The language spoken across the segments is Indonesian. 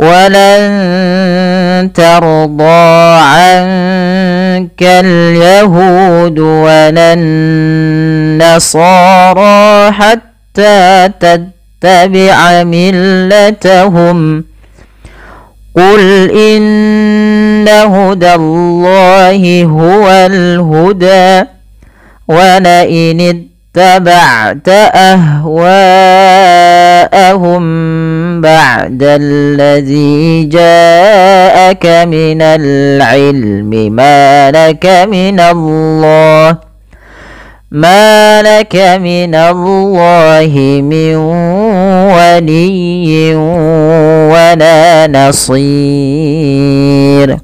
walan tarda 'ankal yahud walan nasara hatta tattabi'a millatahum qul inna hudallahi huwal huda wa la in ittaba'ta ahwa'ahum ba'da alladhi ja'aka minal ilmi ma laka minallahi min waliyyin wala nasir.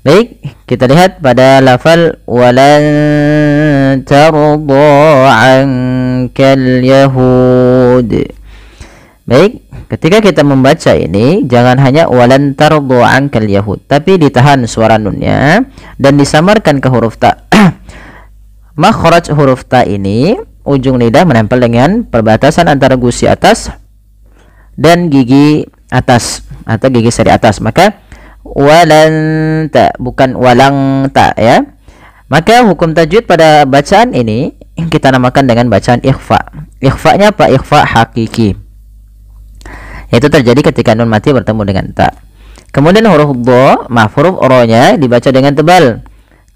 Baik, kita lihat pada lafal walan tarda 'ankal yahud. Baik, ketika kita membaca ini jangan hanya walan tarda 'ankal yahud, tapi ditahan suara nunnya dan disamarkan ke huruf ta. Makhraj huruf ta ini ujung lidah menempel dengan perbatasan antara gusi atas dan gigi atas atau gigi seri atas, maka walan ta bukan walang ta ya. Maka hukum tajwid pada bacaan ini kita namakan dengan bacaan ikhfa. Ikhfa-nya apa? Ikhfa hakiki. Itu terjadi ketika nun mati bertemu dengan ta. Kemudian huruf dha, huruf ro-nya dibaca dengan tebal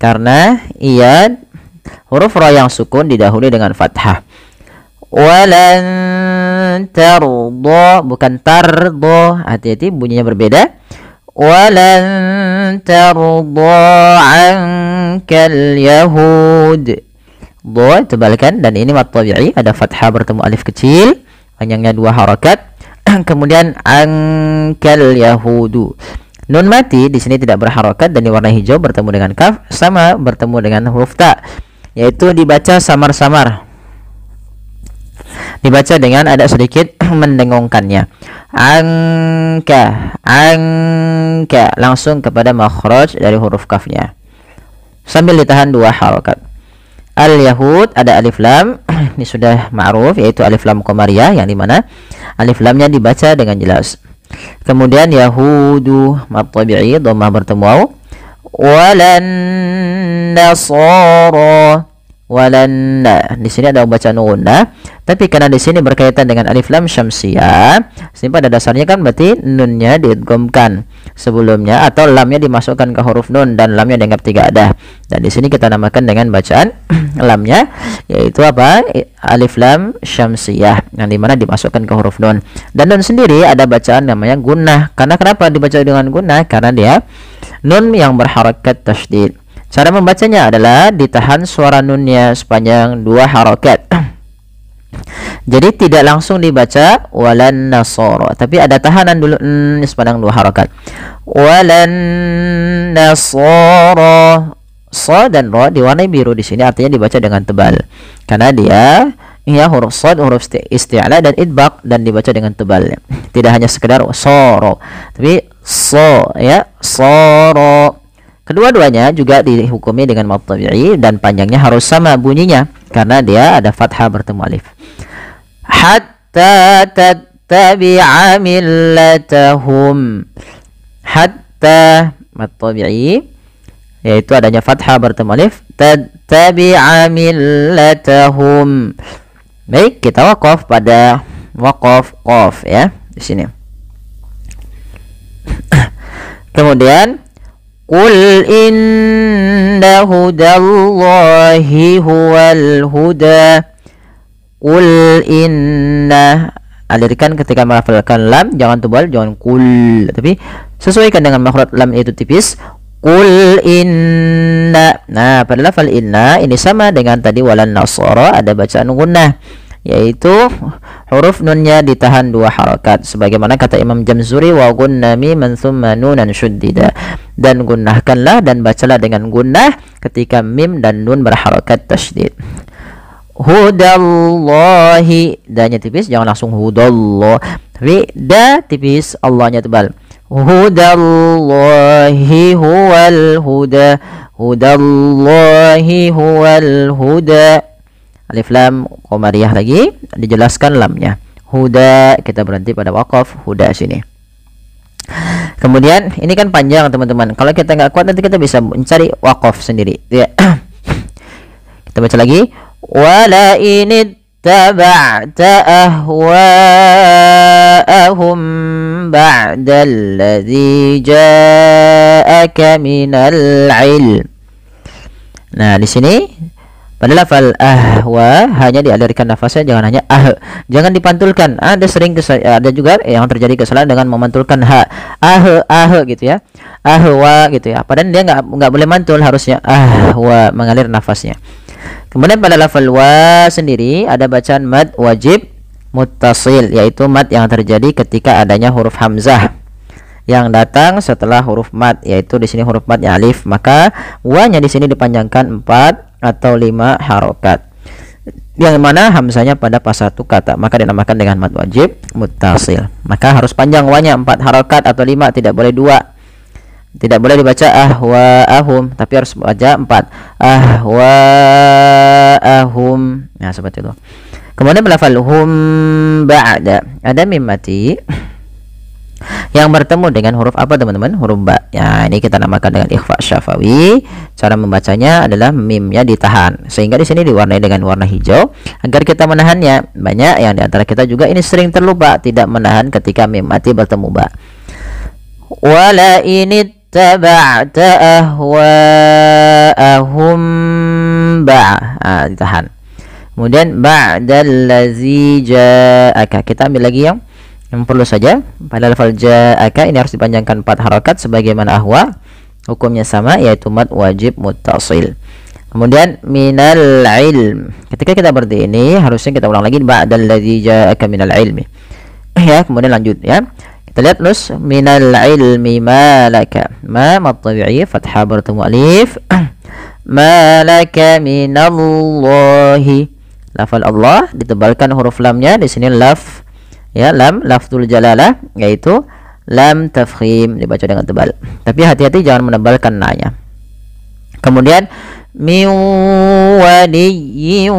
karena ia huruf ra yang sukun didahului dengan fathah. Walan tarda bukan tarda, hati-hati bunyinya berbeda. Walan tarda 'ankal yahud. Dha tebalkan dan ini mad tabi'i, ada fathah bertemu alif kecil, panjangnya 2 harakat. Kemudian ankal yahudu. Nun mati di sini tidak berharakat dan diwarnai hijau bertemu dengan kaf, sama bertemu dengan huruf ta, yaitu dibaca samar-samar. Dibaca dengan ada sedikit mendengungkannya. Angka langsung kepada makhraj dari huruf kafnya sambil ditahan 2 harakat. Al-yahud ada alif lam, ini sudah ma'ruf, yaitu alif lam qamariyah yang dimana alif lamnya dibaca dengan jelas. Kemudian yahudu mad tabi'i dhammah bertemu waw. Walan nasara walan, di sini ada bacaan gunnah, tapi karena di sini berkaitan dengan alif lam syamsiyah, sini pada dasarnya kan berarti nunnya diidghamkan sebelumnya atau lamnya dimasukkan ke huruf nun dan lamnya dianggap 3 adah. Dan di sini kita namakan dengan bacaan lamnya, yaitu apa? Alif lam syamsiyah yang dimana dimasukkan ke huruf nun. Dan nun sendiri ada bacaan namanya gunnah. Karena kenapa dibaca dengan gunnah? Karena dia nun yang berharakat tasydid. Cara membacanya adalah ditahan suara nunnya sepanjang 2 harakat. Jadi tidak langsung dibaca walan nasara, tapi ada tahanan dulu sepanjang 2 harakat. Walan nasara. Sa dan ra diwarnai biru di sini, artinya dibaca dengan tebal. Karena dia huruf sad, huruf isti'la dan idbaq, dan dibaca dengan tebal. Tidak hanya sekedar soro, tapi so ya, soro. Kedua-duanya juga dihukumi dengan mad tabi'i dan panjangnya harus sama bunyinya karena dia ada fathah bertemu alif. Hatta tattabi'a millatahum. Hatta mad tabi'i yaitu adanya fathah bertemu alif, tattabi'a millatahum. Baik, kita waqaf pada waqaf qaf ya di sini. Kemudian qul inna hudallahi huwal huda. Qul inna, alirkan ketika melafalkan lam, jangan tebal, jangan qul, tapi sesuaikan dengan makhraj lam itu tipis. Qul inna. Nah, pada lafal inna ini sama dengan tadi walan nasara, ada bacaan gunnah, yaitu huruf nunnya ditahan 2 harakat sebagaimana kata Imam Jamzuri, wa gunna miman thumma nunan syuddida, dan gunnahkanlah dan bacalah dengan gunnah ketika mim dan nun berharakat tasydid. Hudallahi, danya tipis, jangan langsung hudallah, tapi da tipis, Allahnya tebal. Hudallahi huwal huda. Hudallahi huwal huda. Alif lam qamariyah lagi, dijelaskan lamnya. Huda, kita berhenti pada waqaf huda sini. Kemudian ini kan panjang teman-teman. Kalau kita nggak kuat nanti kita bisa mencari waqaf sendiri. Ya. Kita baca lagi. Wala ini taba'ta ahwa'ahum ba'dalladzi ja'aka minal ilm. Nah, di sini pada lafal ahwa hanya dialirkan nafasnya, jangan hanya jangan dipantulkan. Ada juga yang terjadi kesalahan dengan memantulkan gitu ya. Ahwa gitu ya. Padahal dia nggak boleh mantul, harusnya ahwa mengalir nafasnya. Kemudian pada lafal wa sendiri ada bacaan mad wajib muttasil, yaitu mad yang terjadi ketika adanya huruf hamzah yang datang setelah huruf mad, yaitu di sini huruf madnya alif, maka wa-nya di sini dipanjangkan 4 atau 5 harokat, yang mana hamzanya pada pas satu kata, maka dinamakan dengan mad wajib muttasil. Maka harus panjang wa-nya 4 harokat atau 5, tidak boleh 2. Tidak boleh dibaca ahwa'ahum, tapi harus baca 4 ahwa'ahum. Nah, seperti itu. Kemudian lafal hum ba'da, ada mim mati yang bertemu dengan huruf apa teman-teman? Huruf ba. Ya, ini kita namakan dengan ikhfa syafawi. Cara membacanya adalah mimnya ditahan, sehingga di sini diwarnai dengan warna hijau agar kita menahannya. Banyak yang diantara kita juga ini sering terlupa tidak menahan ketika mim mati bertemu ba. Wala ini taba'ta ahwa'ahum ba. Ditahan. Kemudian ba'dallazi ja'aka, kita ambil lagi yang perlu saja. Pada lafal ja'aka ini harus dipanjangkan 4 harakat sebagaimana ahwa, hukumnya sama, yaitu mad wajib muttasil. Kemudian minal ilm, ketika kita berarti ini harusnya kita ulang lagi ba'dallazi ja'aka minal ilmi. Ya, kemudian lanjut ya. Kita lihat terus minal ilmi malaka, ma mad tabi'i fathah bertemu alif. Malaka minallahi, lafal Allah ditebalkan huruf lamnya, di sini laf ya, lam lafzul jalalah, yaitu lam tafkhim, dibaca dengan tebal, tapi hati-hati jangan menebalkan na-nya. Kemudian min waliyyin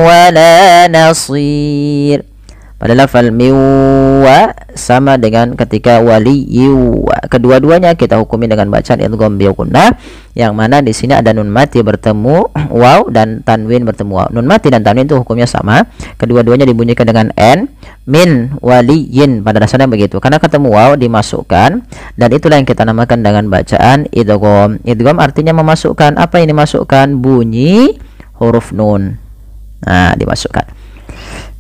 wala nasir, pada lafal miwa sama dengan ketika waliyyu, kedua-duanya kita hukumi dengan bacaan idgham bi gunnah, yang mana di sini ada nun mati bertemu waw dan tanwin bertemu waw. Nun mati dan tanwin itu hukumnya sama, kedua-duanya dibunyikan dengan n. Min waliyyin pada dasarnya begitu, karena ketemu waw dimasukkan, dan itulah yang kita namakan dengan bacaan idgham. Idgham artinya memasukkan. Apa yang dimasukkan? Bunyi huruf nun. Nah, dimasukkan.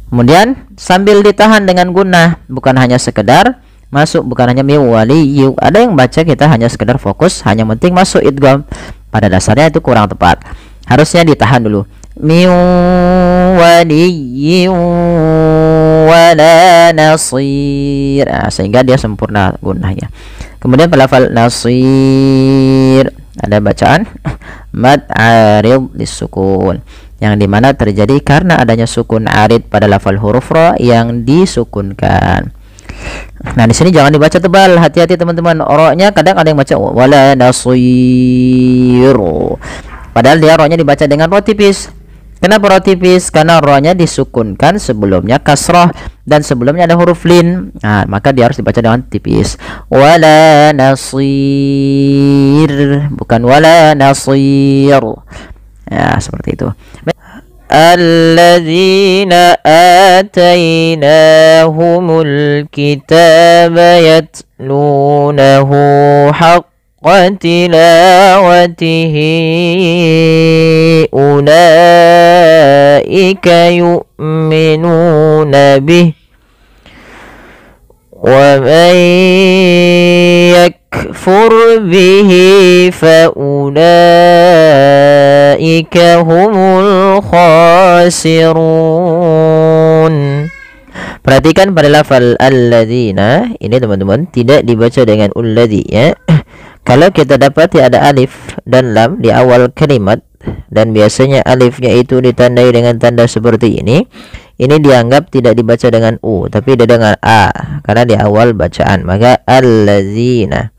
Kemudian sambil ditahan dengan gunnah, bukan hanya sekedar masuk, bukan hanya miwaliyu. Ada yang baca kita hanya sekedar fokus, hanya penting masuk idgham. Pada dasarnya itu kurang tepat. Harusnya ditahan dulu. Miwaliyu wala nasir. Nah, sehingga dia sempurna gunnahnya. Kemudian pelafal nasir, ada bacaan mad arid disukun, yang dimana terjadi karena adanya sukun arid pada lafal huruf ra yang disukunkan. Nah, di sini jangan dibaca tebal, hati-hati teman-teman. Ra-nya kadang ada yang baca wala nasir, padahal dia ra-nya dibaca dengan ra tipis. Kenapa ra tipis? Karena ra-nya disukunkan, sebelumnya kasrah dan sebelumnya ada huruf lin. Nah, maka dia harus dibaca dengan tipis. Wala nasir, bukan wala nasir. Ya, seperti itu. Alladzina atainahumul kitaba yatlunahu haqqa tilawatihi ulaika yu'minuna bih wa man yakfur bihi fa ulaika humul khasirun. Perhatikan pada lafal alladzina ini teman-teman, tidak dibaca dengan ulladzi ya. Kalau kita dapati ada alif dan lam di awal kalimat, dan biasanya alifnya itu ditandai dengan tanda seperti ini dianggap tidak dibaca dengan u, tapi dengan a, karena di awal bacaan, maka allazina.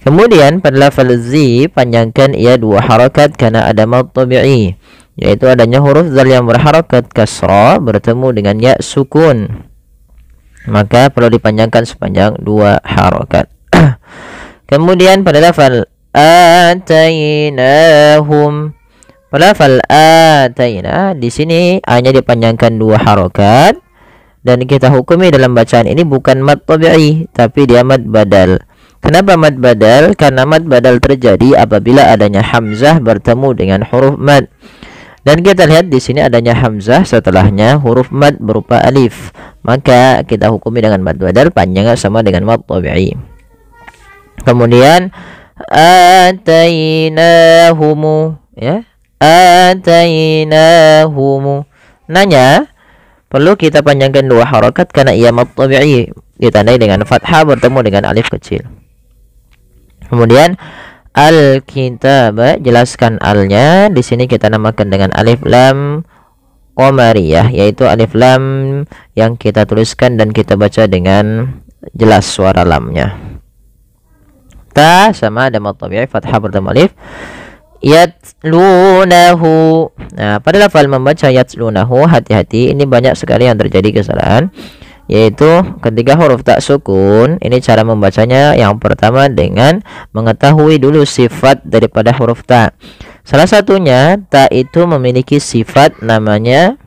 Kemudian pada lafal zi panjangkan ia 2 harakat karena ada mad tabi'i, yaitu adanya huruf zal yang berharakat kasrah bertemu dengan ya sukun. maka perlu dipanjangkan sepanjang 2 harokat. Kemudian pada lafal atainahum, pada lafal ataina di sini hanya dipanjangkan 2 harokat, dan kita hukumi dalam bacaan ini bukan mad tabi'i tapi dia mad badal. Kenapa mad badal? Karena mad badal terjadi apabila adanya hamzah bertemu dengan huruf mad. Dan kita lihat di sini adanya hamzah setelahnya huruf mad berupa alif, maka kita hukumi dengan mad badal panjangnya sama dengan mad tabi'i. Kemudian atainahumu, ya, atainahumu. Nanya perlu kita panjangkan 2 harakat karena ia mad tabi'i, ditandai dengan fathah bertemu dengan alif kecil. Kemudian al-kitab, jelaskan alnya di sini kita namakan dengan alif lam qamariyah, yaitu alif lam yang kita tuliskan dan kita baca dengan jelas suara lamnya. Ta sama ada mad tabi'i, fathah bertemu alif. Yatlunahu. Nah, pada lafal membaca yatlunahu, hati-hati, ini banyak sekali yang terjadi kesalahan, yaitu ketika huruf tak sukun. Ini cara membacanya yang pertama dengan mengetahui dulu sifat daripada huruf ta. Salah satunya, ta itu memiliki sifat namanya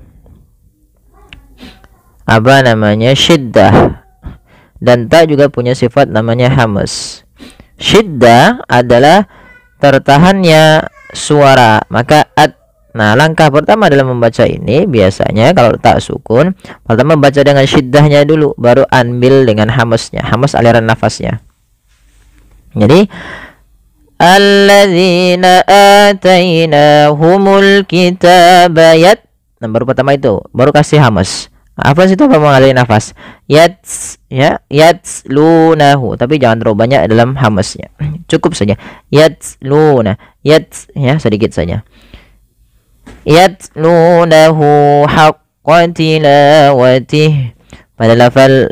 syiddah, dan ta juga punya sifat namanya hamas. Syiddah adalah tertahannya suara, maka nah, langkah pertama dalam membaca ini biasanya kalau tak sukun, pertama baca dengan syiddahnya dulu, baru ambil dengan hamasnya, hamas aliran nafasnya. Jadi alladzina atainahumul kitaba nah, baru pertama itu, baru kasih hamas. Apa itu apa mengaliri nafas? Yatslunahu, tapi jangan terlalu banyak dalam hamasnya. Cukup saja. Yatsluna, ya sedikit saja. Yatlunahu haqqa tilawatih. Pada lafal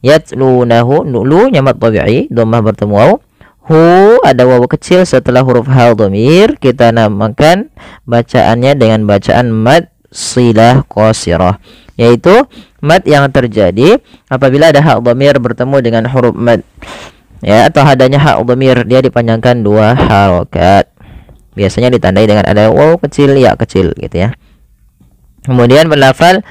yatlunahu, lu nyamat tabi'i, dhammah bertemu waw. Hu ada waw kecil setelah huruf ha dhamir, kita namakan bacaannya dengan bacaan mad silah qasirah, yaitu mad yang terjadi apabila ada hak dhamir bertemu dengan huruf mad, ya, atau adanya hak dhamir, dia dipanjangkan 2 harokat, biasanya ditandai dengan ada waw kecil, ya kecil gitu ya. Kemudian berlafal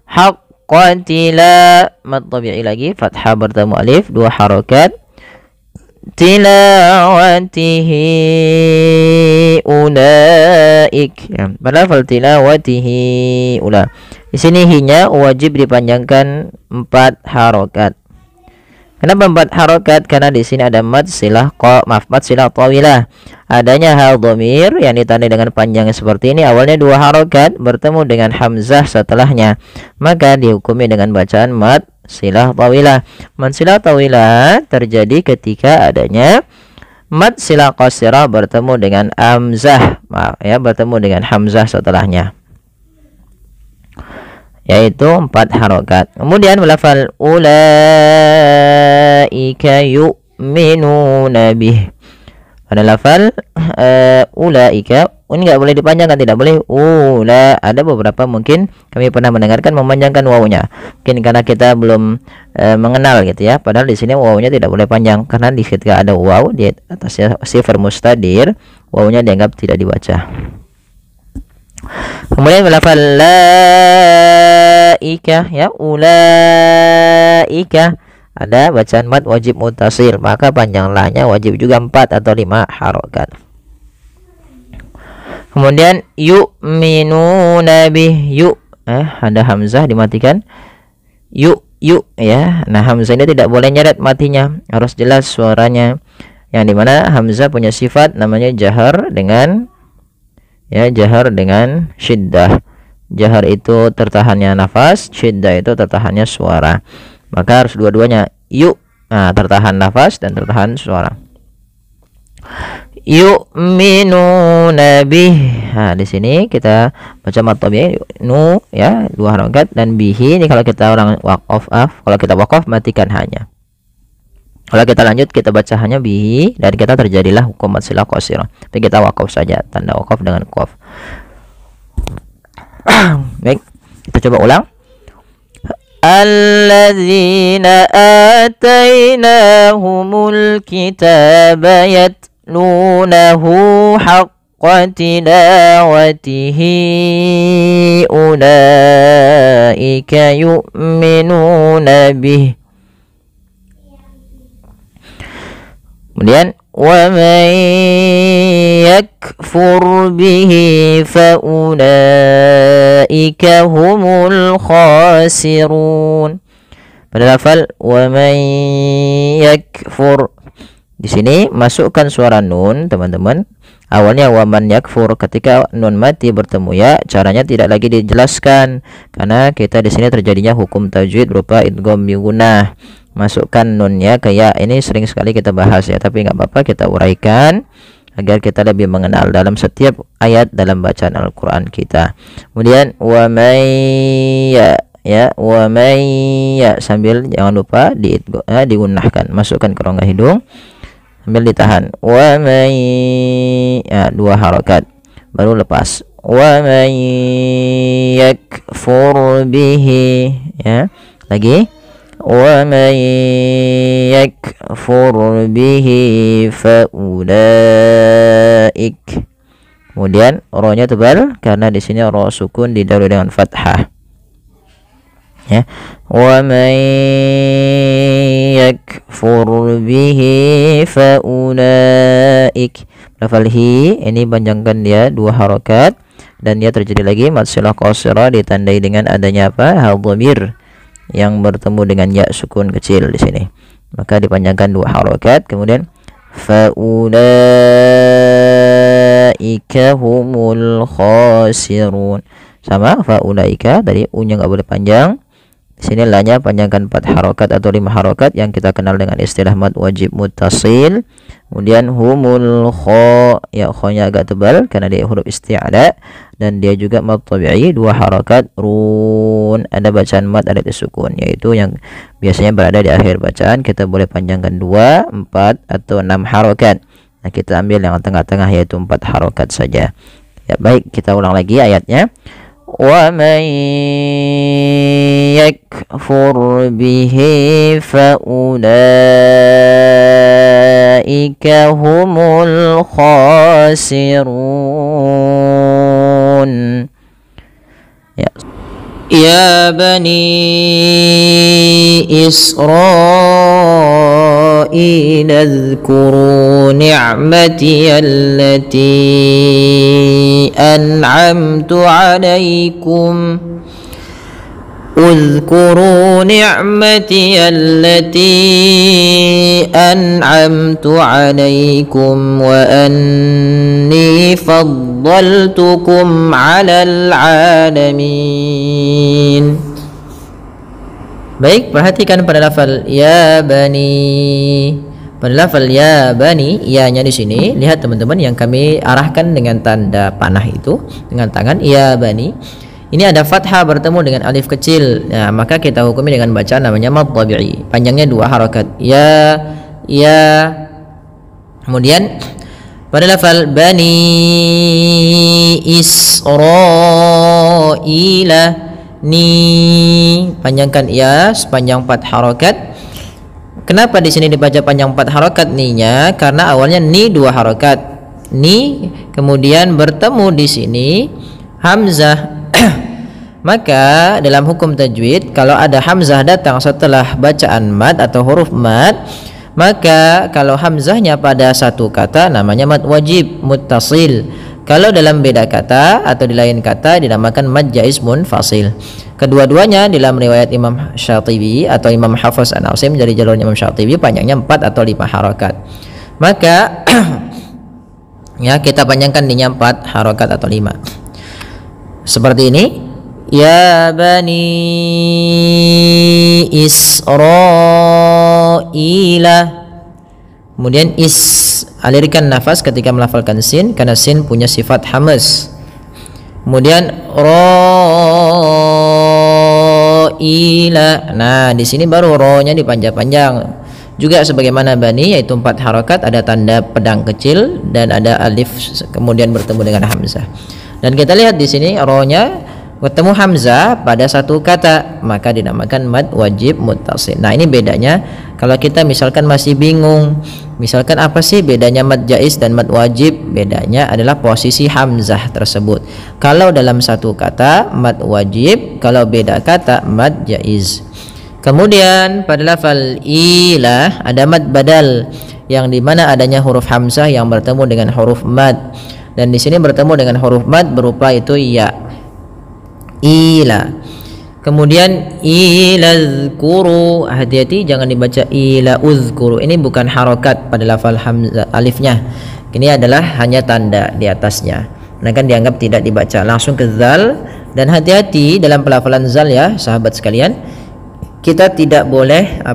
haqqatila, mad tabi'i lagi, fathah bertemu alif, 2 harokat. Tilawatihi ulaik, ya, berlafal tilawatihi ula. Di sini hinya wajib dipanjangkan 4 harokat. Kenapa 4 harokat? Karena di sini ada mad silah tawilah. Adanya hal dhamir yang ditandai dengan panjangnya seperti ini, awalnya 2 harokat bertemu dengan hamzah setelahnya, maka dihukumi dengan bacaan mad silah tawilah. Mad silah tawilah terjadi ketika adanya mad silah qasirah bertemu dengan hamzah, ya, bertemu dengan hamzah setelahnya, yaitu 4 harokat. Kemudian melafal ulaika yu'minuna bih. Pada lafal ulaika, ini nggak boleh dipanjangkan, tidak boleh ula. Ada beberapa mungkin kami pernah mendengarkan memanjangkan wawunya, mungkin karena kita belum mengenal gitu ya. Padahal di sini wawunya tidak boleh panjang, karena di ketika ada waw di atasnya sifar mustadir, wawunya dianggap tidak dibaca. Kemudian melafal laika, ya, ulaika, ada bacaan mad wajib muttasil, maka panjang la-nya wajib juga 4 atau 5 harokat. Kemudian yu'minuna bih, ada hamzah dimatikan, yu, ya. Nah, hamzah ini tidak boleh nyeret matinya, harus jelas suaranya, yang dimana hamzah punya sifat namanya jahar dengan, ya, jahar dengan syiddah. Jahar itu tertahannya nafas, syiddah itu tertahannya suara, maka harus dua-duanya. Nah, tertahan nafas dan tertahan suara. Yu'minuna bih. Nah, di sini kita baca mad tabi'i nu, ya, 2 harokat, dan bihi ini kalau kita orang waqaf, kalau kita waqaf matikan hanya. Kalau kita lanjut kita baca hanya bihi, dan kita terjadilah hukum mad silah qasirah. Tapi kita waqaf saja, tanda waqaf dengan qaf. Baik, kita coba ulang. alladzina atainahumul kitaba yatlunahu haqqa tilawatihi ulaika yu'minuna bih. Kemudian wa man yakfur bihi fa ulaika humul khasirun. Pada lafal wa man yakfur, di sini masukkan suara nun, teman-teman. Awalnya wa man yakfur, ketika nun mati bertemu ya, caranya tidak lagi dijelaskan karena kita di sini terjadinya hukum tajwid berupa idgham bi gunnah. Masukkan nunnya ke ya, ini sering sekali kita bahas ya, tapi nggak apa-apa, kita uraikan agar kita lebih mengenal dalam setiap ayat dalam bacaan Al-Quran kita. Kemudian wa may ya wa may ya, sambil jangan lupa digunnahkan, masukkan ke rongga hidung sambil ditahan. Wa may ya, 2 harokat baru lepas. Wa may yakfur bihi ya, lagi wa man yakfur bihi fa ulaik. Kemudian ro-nya tebal karena di sini ro sukun didahului dengan fathah ya. Wa man yakfur bihi fa ulaik. Lafal hi ini panjangkan dia 2 harokat dan dia terjadi lagi mad silah qasirah ditandai dengan adanya apa? Hal dhamir yang bertemu dengan ya sukun kecil di sini, maka dipanjangkan 2 harokat. Kemudian faulaika humul khasirun, sama faulaika tadi u-nya nggak boleh panjang, di sini la-nya panjangkan 4 harokat atau 5 harokat yang kita kenal dengan istilah mad wajib muttasil. Kemudian humul kho, ya kho-nya agak tebal karena dia huruf isti'la dan dia juga mad tabi'i 2 harokat run. Ada bacaan mad ada disukun, yaitu yang biasanya berada di akhir bacaan. Kita boleh panjangkan 2, 4 atau 6 harokat. Nah, kita ambil yang tengah-tengah yaitu 4 harokat saja. Ya, baik, kita ulang lagi ayatnya. Wa man yakfur bihi fa ulaika humul khasirun. Ya bani Israil اذكروا نعمتي التي أنعمت عليكم اذكروا نعمتي التي أنعمت عليكم وأني فضلتكم على العالمين. Baik, perhatikan pada lafal ya bani. Pada lafal ya bani, ya-nya di sini, lihat teman-teman yang kami arahkan dengan tanda panah itu dengan tangan, ya bani. Ini ada fathah bertemu dengan alif kecil. Nah, maka kita hukumi dengan bacaan namanya mad tabi'i. Panjangnya 2 harokat. Ya. Kemudian pada lafal bani Israila, ni, panjangkan ya sepanjang 4 harokat. Kenapa di sini dibaca panjang 4 harokat ni-nya? Karena awalnya ni 2 harokat. Ni kemudian bertemu di sini hamzah. Maka dalam hukum tajwid, kalau ada hamzah datang setelah bacaan mad atau huruf mad, maka kalau hamzahnya pada satu kata namanya mad wajib muttasil. Kalau dalam beda kata atau di lain kata dinamakan mad jaiz munfasil. Kedua-duanya dalam riwayat Imam Syatibi atau Imam Hafiz an Asim dari jalurnya Imam Syatibi panjangnya 4 atau 5 harokat. Maka ya kita panjangkan dinya 4 harokat atau 5. Seperti ini. Ya bani Israila. Kemudian alirkan nafas ketika melafalkan sin karena sin punya sifat hamz. Kemudian ila. Nah, di sini baru ro-nya dipanjang-panjang. Juga sebagaimana bani, yaitu 4 harokat, ada tanda pedang kecil dan ada alif kemudian bertemu dengan hamzah. Dan kita lihat di sini ro-nya Ketemu hamzah pada satu kata, maka dinamakan mad wajib muttasil. Nah, ini bedanya kalau kita misalkan masih bingung, misalkan apa sih bedanya mad jaiz dan mad wajib? Bedanya adalah posisi hamzah tersebut. Kalau dalam satu kata mad wajib, kalau beda kata mad jaiz. Kemudian pada lafal ilah ada mad badal, yang dimana adanya huruf hamzah yang bertemu dengan huruf mad, dan di sini bertemu dengan huruf mad berupa itu ya. Ila. Kemudian ilazkuru, hati-hati jangan dibaca ila uzkuru. Ini bukan harokat pada lafal hamzah alifnya. Ini adalah hanya tanda di atasnya. Nah, kan dianggap tidak dibaca, langsung ke zal. Dan hati-hati dalam pelafalan zal ya, sahabat sekalian. Kita tidak boleh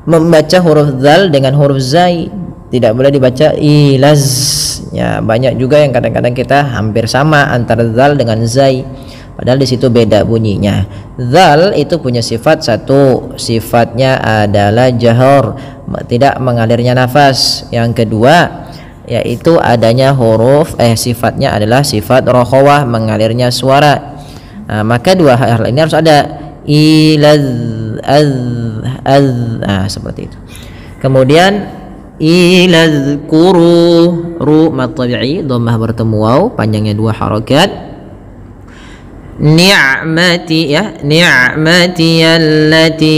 membaca huruf zal dengan huruf zai. Tidak boleh dibaca ilaz. Ya, banyak juga yang kadang-kadang kita hampir sama antara zal dengan zai, padahal di situ beda bunyinya. Zal itu punya sifat satu, sifatnya adalah jahor, tidak mengalirnya nafas. Yang kedua yaitu adanya huruf sifatnya adalah sifat rokhawah, mengalirnya suara. Nah, maka dua hal ini harus ada, ilaz az seperti itu. Kemudian ilazkuru, ru mad tabi'i, dhammah bertemu waw, panjangnya 2 harakat. Ni'mati ya, ni'mati allati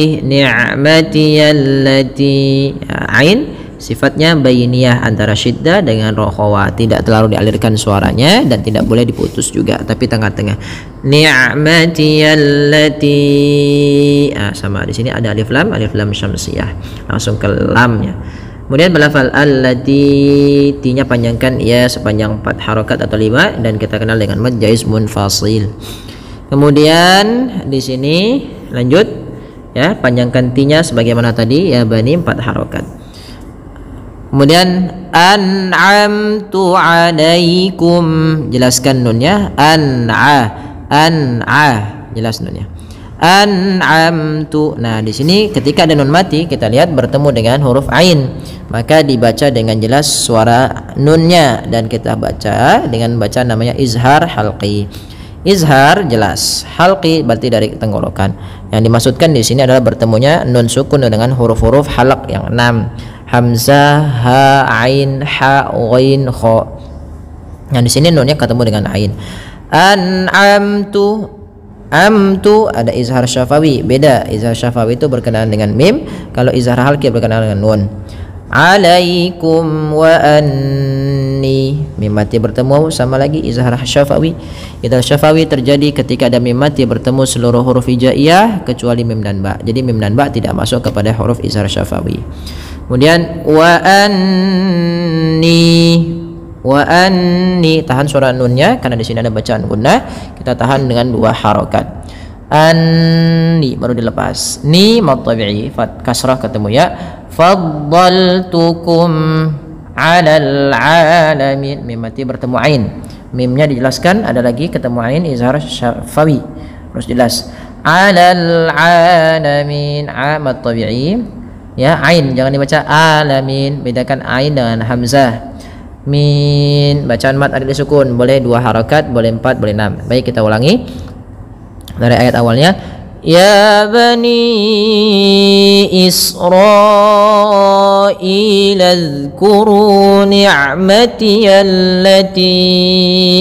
ain sifatnya bainiyah antara syiddah dengan rokhawah, tidak terlalu dialirkan suaranya dan tidak boleh diputus juga, tapi tengah-tengah. Ni'mati allati sama di sini ada alif lam syamsiyah, langsung ke lamnya. Kemudian belafal allati, ti-nya panjangkan ya sepanjang 4 harakat atau 5, dan kita kenal dengan mad jaiz munfasil. Kemudian di sini lanjut ya, panjangkan ti-nya sebagaimana tadi ya bani 4 harakat. Kemudian an'amtu alaikum, jelaskan nunnya, an'a jelas nunnya. An'amtu. Nah, di sini ketika ada nun mati kita lihat bertemu dengan huruf ain, maka dibaca dengan jelas suara nunnya, dan kita baca dengan bacaan namanya izhar halqi. Izhar jelas, halqi berarti dari tenggorokan. Yang dimaksudkan di sini adalah bertemunya nun sukun dengan huruf-huruf halaq yang 6. Hamzah, ha, ain, ha, ghain, kha. Yang di sini nunnya ketemu dengan ain. An'amtu, amtu ada izhar syafawi, beda. Izhar syafawi itu berkenaan dengan mim, kalau izhar halqi berkenaan dengan nun. Alaikum wa anni, mim mati bertemu sama lagi izhar syafawi. Izhar syafawi terjadi ketika ada mim mati bertemu seluruh huruf hijaiyah kecuali mim dan ba. Jadi mim dan ba tidak masuk kepada huruf izhar syafawi. Kemudian wa anni, tahan suara nunnya karena di sini ada bacaan gunnah, kita tahan dengan 2 harakat. Anni baru dilepas, ni mad tabi'i, fat kasrah ketemu ya. Faddaltukum 'alal 'alamin, mim mati bertemu ain, mimnya dijelaskan, ada lagi ketemu ain izhar syafawi, harus jelas. 'Alal 'alamin, a mad tabi'i ya, ain jangan dibaca alamin, bedakan ain dengan hamzah. Min, bacaan mat ada disukun, boleh 2 harakat, boleh 4, boleh 6. Baik, kita ulangi dari ayat awalnya. Ya bani Israil azkuru ni'mati allati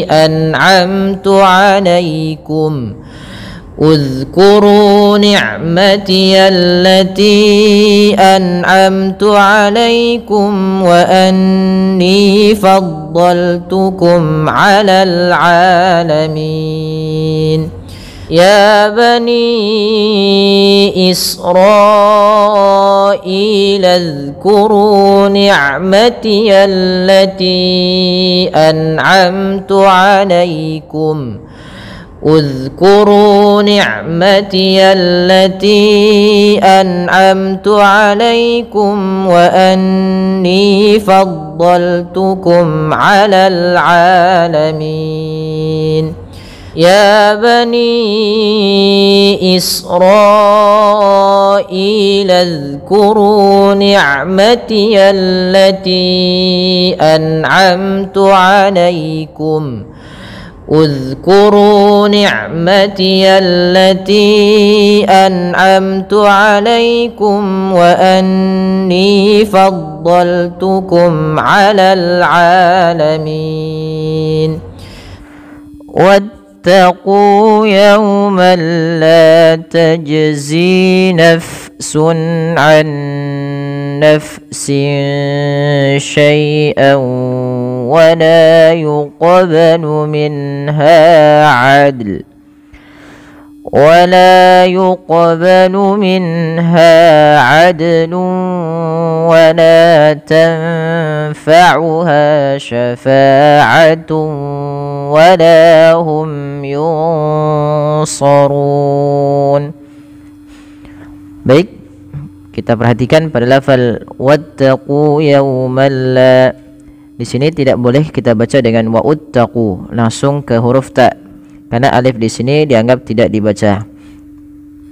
an'amtu alaikum. اذكروا نعمتي التي أنعمت عليكم وأني فضلتكم على العالمين. يا بني إسرائيل اذكروا نعمتي التي أنعمت عليكم اذكروا نعمتي التي أنعمت عليكم وأني فضلتكم على العالمين. يا بني إسرائيل اذكروا نعمتي التي أنعمت عليكم اذكروا نعمتي التي أنعمت عليكم وأني فضلتكم على العالمين واتقوا يوما لا تجزي نفس عن نفس شيئا ولا يقبل منها عدل ولا تنفعها شفاعة ولا هم ينصرون. Baik, kita perhatikan pada lafal wattaqu yawmal la. Di sini tidak boleh kita baca dengan wa'uttaqu langsung ke huruf ta, karena alif di sini dianggap tidak dibaca.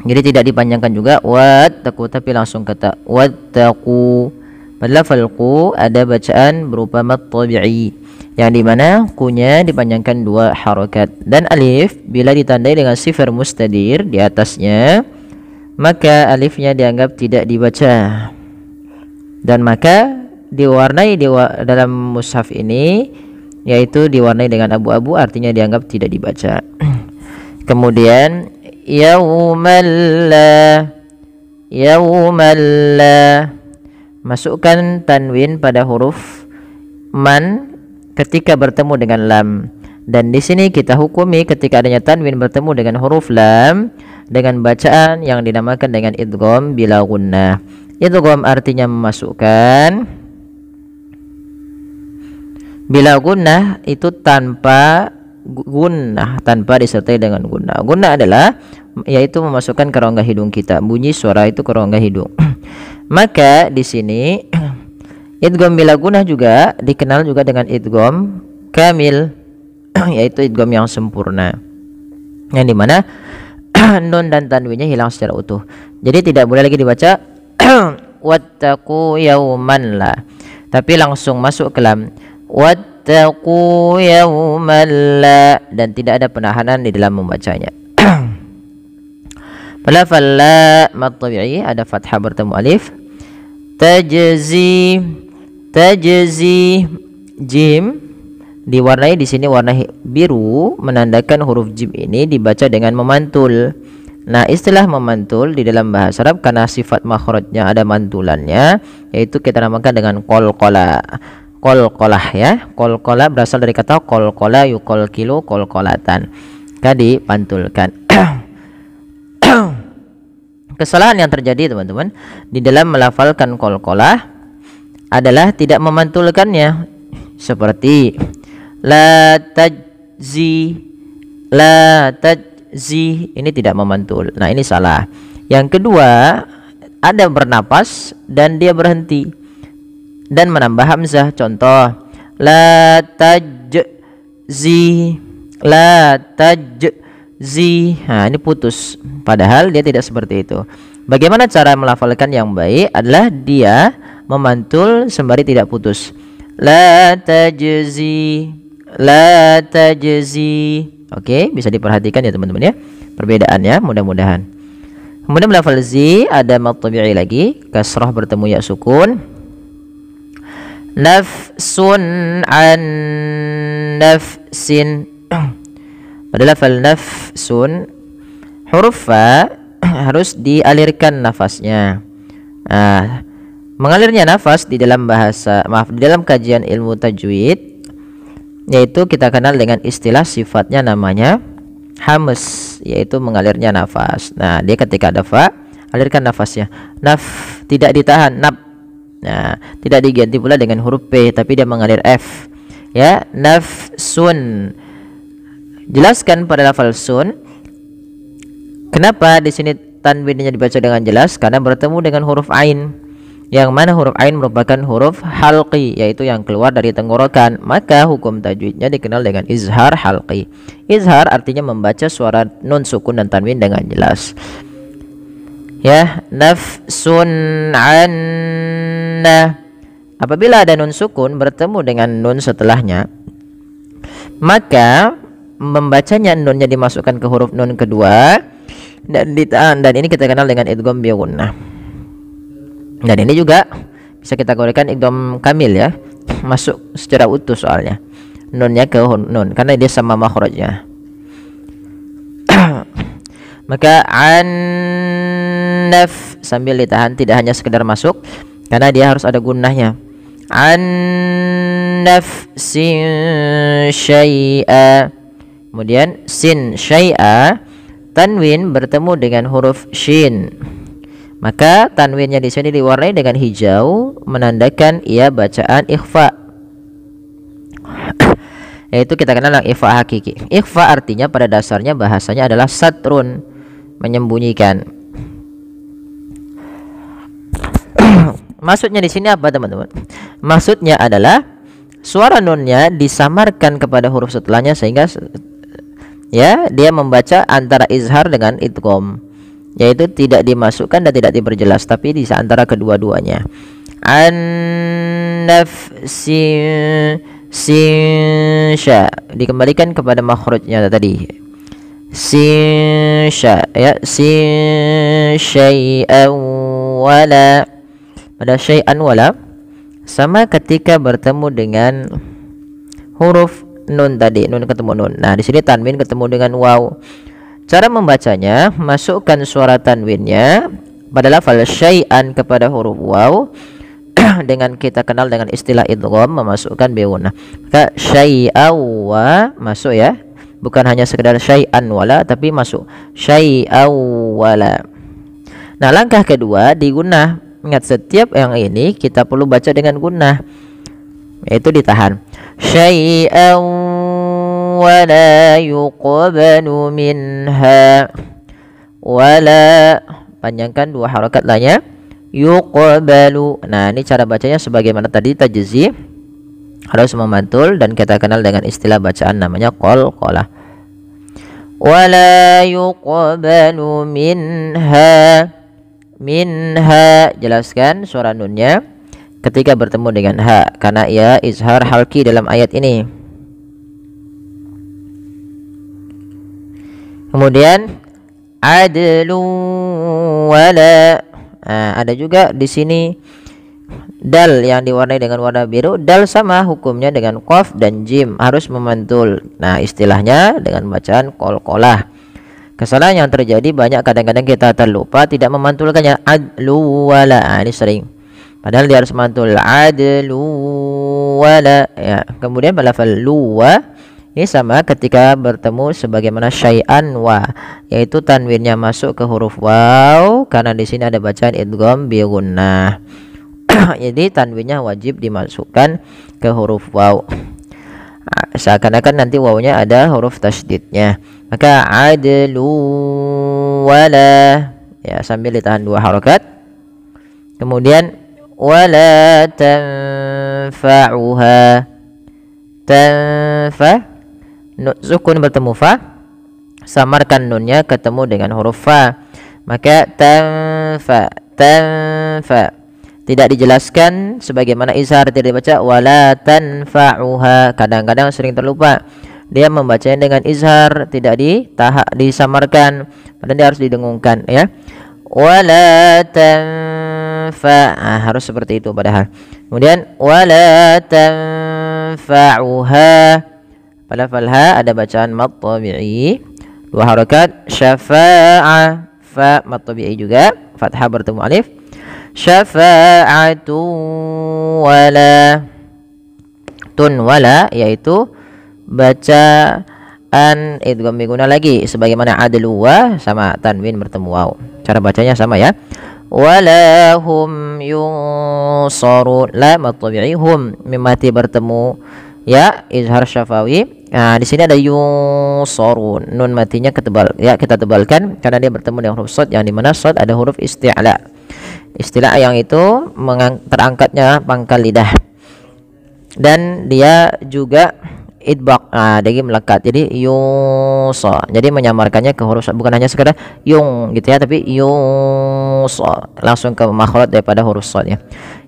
Jadi tidak dipanjangkan juga wattaqu, tapi langsung kata wattaqu. Pada lafal qu ada bacaan berupa mad tabi'i, yang dimana kunya dipanjangkan 2 harakat, dan alif bila ditandai dengan sifar mustadir di atasnya maka alifnya dianggap tidak dibaca, dan maka diwarnai dalam mushaf ini yaitu diwarnai dengan abu-abu, artinya dianggap tidak dibaca. Kemudian yaumalla, masukkan tanwin pada huruf man ketika bertemu dengan lam, dan di sini kita hukumi ketika adanya tanwin bertemu dengan huruf lam dengan bacaan yang dinamakan dengan idgham bila gunnah. Idgham artinya memasukkan, bila gunnah itu tanpa gunnah, tanpa disertai dengan gunnah. Gunnah adalah yaitu memasukkan ke rongga hidung kita, bunyi suara itu ke rongga hidung. Maka di sini idgham bila gunnah juga dikenal juga dengan idgham kamil, yaitu idgham yang sempurna, yang dimana nun dan tanwinnya hilang secara utuh. Jadi tidak boleh lagi dibaca wattaqu yauman la, tapi langsung masuk ke lam, wattaqu yauman la, dan tidak ada penahanan di dalam membacanya. Pada lafal la mad tabi'i ada fathah bertemu alif. Tajzi jim diwarnai di sini warna biru menandakan huruf jim ini dibaca dengan memantul. Nah, istilah memantul di dalam bahasa Arab karena sifat makhrajnya ada mantulannya, yaitu kita namakan dengan qalqala. Qalqalah ya. Qalqala berasal dari kata qalqala yuqalqilu qalqalatan. Tadi pantulkan. Kesalahan yang terjadi teman-teman di dalam melafalkan qalqalah adalah tidak memantulkannya, seperti la tajzi, ini tidak memantul. Nah, ini salah. Yang kedua, ada bernapas dan dia berhenti dan menambah hamzah. Contoh la tajzi. Nah, ini putus, padahal dia tidak seperti itu. Bagaimana cara melafalkan yang baik adalah dia memantul sembari tidak putus. La tajzi. Oke, bisa diperhatikan ya teman-teman ya perbedaannya, mudah-mudahan. Kemudian melafal zi ada mad tabi'i lagi, kasrah bertemu ya sukun. Nafsun an nafsin. Pada lafal nafsun huruf fa harus dialirkan nafasnya. Nah, mengalirnya nafas di dalam di dalam kajian ilmu tajwid yaitu kita kenal dengan istilah sifatnya namanya hams, yaitu mengalirnya nafas. Nah, dia ketika ada fa alirkan nafasnya. Tidak ditahan, naf. Nah, tidak diganti pula dengan huruf p, tapi dia mengalir f. Ya, nafsun. Jelaskan pada lafal sun. Kenapa di sini tanwinnya dibaca dengan jelas? Karena bertemu dengan huruf ain, yang mana huruf ain merupakan huruf halqi, yaitu yang keluar dari tenggorokan. Maka hukum tajwidnya dikenal dengan izhar halqi. Izhar artinya membaca suara nun sukun dan tanwin dengan jelas. Ya, nafsun anna. Apabila ada nun sukun bertemu dengan nun setelahnya, maka membacanya nunnya dimasukkan ke huruf nun kedua dan ditahan, dan ini kita kenal dengan idgham bi gunnah. Dan ini juga bisa kita kategorikan idgham kamil ya, masuk secara utuh soalnya nunnya ke nun karena dia sama makhrajnya. Maka an-naf sambil ditahan, tidak hanya sekedar masuk karena dia harus ada gunnahnya. An-nafsin syai'a, kemudian sin syai'a, tanwin bertemu dengan huruf shin, maka tanwinnya di sini diwarnai dengan hijau menandakan ia bacaan ikhfa, yaitu kita kenal dengan ikhfa hakiki. Ikhfa artinya pada dasarnya bahasanya adalah satrun, menyembunyikan. Maksudnya di sini apa teman-teman? Maksudnya adalah suara nunnya disamarkan kepada huruf setelahnya sehingga ya dia membaca antara izhar dengan idgham, yaitu tidak dimasukkan dan tidak diperjelas tapi di antara kedua-duanya. An-nafsin sinsha dikembalikan kepada makhrajnya tadi. Sinsha ya, sin syai'an wala, pada syai'an wala sama ketika bertemu dengan huruf nun tadi, nun ketemu nun. Nah, di sini tanwin ketemu dengan waw. Cara membacanya, masukkan suara tanwinnya pada lafal syai'an kepada huruf waw dengan kita kenal dengan istilah idgham, memasukkan bi gunnah. Maka syai'an wa masuk ya, bukan hanya sekedar syai'an wala tapi masuk syai'an wala. Nah, langkah kedua di gunnah. Ingat, setiap yang ini kita perlu baca dengan gunnah, yaitu ditahan. Syai'an wala yuqbalu minha, wala panjangkan dua harakat lainnya, yuqbalu. Nah, ini cara bacanya sebagaimana tadi tajzi, harus memantul dan kita kenal dengan istilah bacaan namanya qalqalah. Wala yuqbalu minha, minha, jelaskan suara nunnya ketika bertemu dengan ha karena ia izhar halki dalam ayat ini. Kemudian adlu wala, ada juga di sini dal yang diwarnai dengan warna biru. Dal sama hukumnya dengan qaf dan jim, harus memantul. Nah, istilahnya dengan bacaan qalqalah. Kesalahan yang terjadi banyak, kadang-kadang kita terlupa tidak memantulkannya. Adlu wala, ini sering, padahal dia harus mantul. Adlu wala ya. Kemudian pada lafal luwa ini sama ketika bertemu sebagaimana syai'an wa, yaitu tanwinnya masuk ke huruf waw karena di sini ada bacaan idgham bi gunnah. Jadi tanwinnya wajib dimasukkan ke huruf waw, seakan-akan nanti wawnya ada huruf tasydidnya. Maka adlu wala ya, sambil ditahan dua harakat. Kemudian wala tanfa'uha, tanfa nun sukun bertemu fa, samarkan nunnya ketemu dengan huruf fa, maka tanfa, tanfa. Tidak dijelaskan sebagaimana izhar, tidak dibaca wala tanfa'uha. Kadang-kadang sering terlupa, dia membacanya dengan izhar, tidak disamarkan, padahal dia harus didengungkan ya. Wala tanfa, harus seperti itu padahal. Kemudian wala tanfa'uha, pada falha ada bacaan mad tabi'i dua harakat. Syafa'a, fa mad tabi'i juga, fathah bertemu alif. Syafa'atu wala, tun wala, yaitu bacaan idgham bi gunnah lagi sebagaimana adlu wa, sama tanwin bertemu waw. Cara bacanya sama ya. Wala hum yunsarun, la mad tabi'i, hum mim mati bertemu ya, izhar syafawi. Nah, di sini ada yunsarun, nun matinya ketebal ya, kita tebalkan karena dia bertemu dengan huruf shad, yang dimana shad ada huruf isti'la, istilah yang itu terangkatnya pangkal lidah, dan dia juga idbaq. Dia melekat. Jadi yusa. Jadi menyamarkannya ke huruf bukan hanya sekedar yung gitu ya, tapi yusa. Langsung ke makhraj daripada huruf shad ya.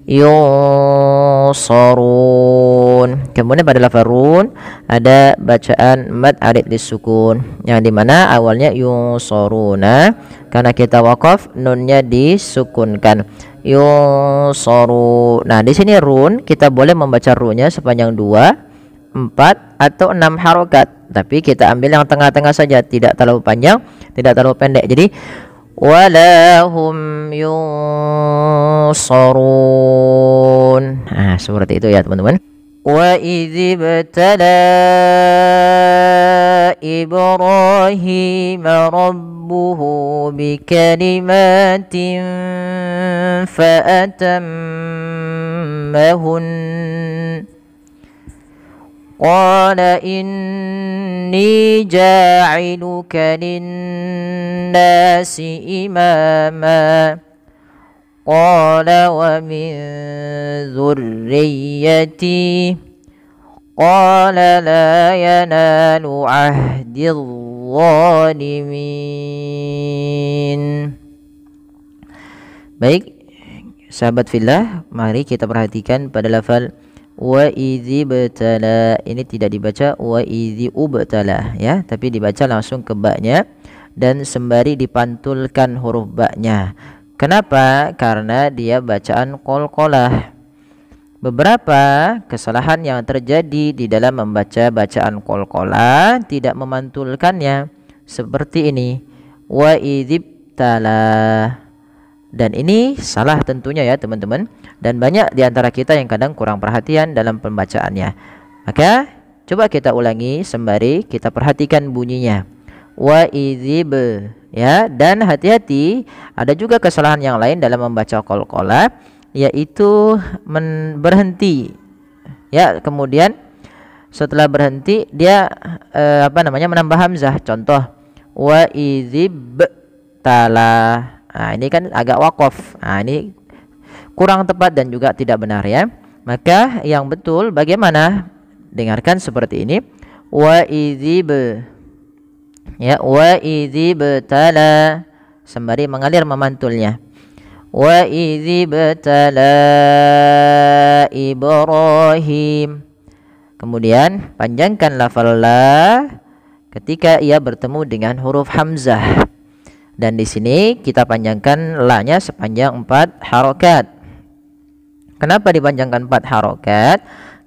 Yusarun. Kemudian pada lafaz run ada bacaan mad arid disukun yang dimana awalnya yusaruna, karena kita waqaf nunnya disukunkan. Yusaru. Nah, di sini run kita boleh membaca runnya sepanjang 2, 4 atau 6 harokat, tapi kita ambil yang tengah-tengah saja, tidak terlalu panjang, tidak terlalu pendek. Jadi walahum yunsarun. Nah, seperti itu ya teman-teman. Wa idh ibtala Ibrahim rabbuhu bikalimatin fa'atammahun. Qala inni ja'iluka linnasi imama. Qala wa min dzurriyyati. Qala la yanalu ahdidh dhalimin. Baik, sahabat fillah, mari kita perhatikan pada lafal wa idzi betala. Ini tidak dibaca wa idzi ubtala ya, tapi dibaca langsung ke ba-nya dan sembari dipantulkan huruf ba-nya. Kenapa? Karena dia bacaan qalqalah. Beberapa kesalahan yang terjadi di dalam membaca bacaan qalqalah tidak memantulkannya seperti ini, wa idzibtala. Dan ini salah tentunya ya teman-teman, dan banyak di antara kita yang kadang kurang perhatian dalam pembacaannya. Maka coba kita ulangi sembari kita perhatikan bunyinya. Wa idzib ya, dan hati-hati ada juga kesalahan yang lain dalam membaca qalqalah, yaitu berhenti ya, kemudian setelah berhenti dia menambah hamzah. Contoh wa idzibtala. Nah, ini kan agak waqaf. Nah, ini kurang tepat dan juga tidak benar ya. Maka yang betul bagaimana? Dengarkan seperti ini. Wa idzib ya, wa idzibtala, sembari mengalir memantulnya. Wa idzibtala Ibrahim. Kemudian panjangkan lafal la ketika ia bertemu dengan huruf hamzah. Dan di sini kita panjangkan la-nya sepanjang 4 harokat. Kenapa dipanjangkan 4 harokat?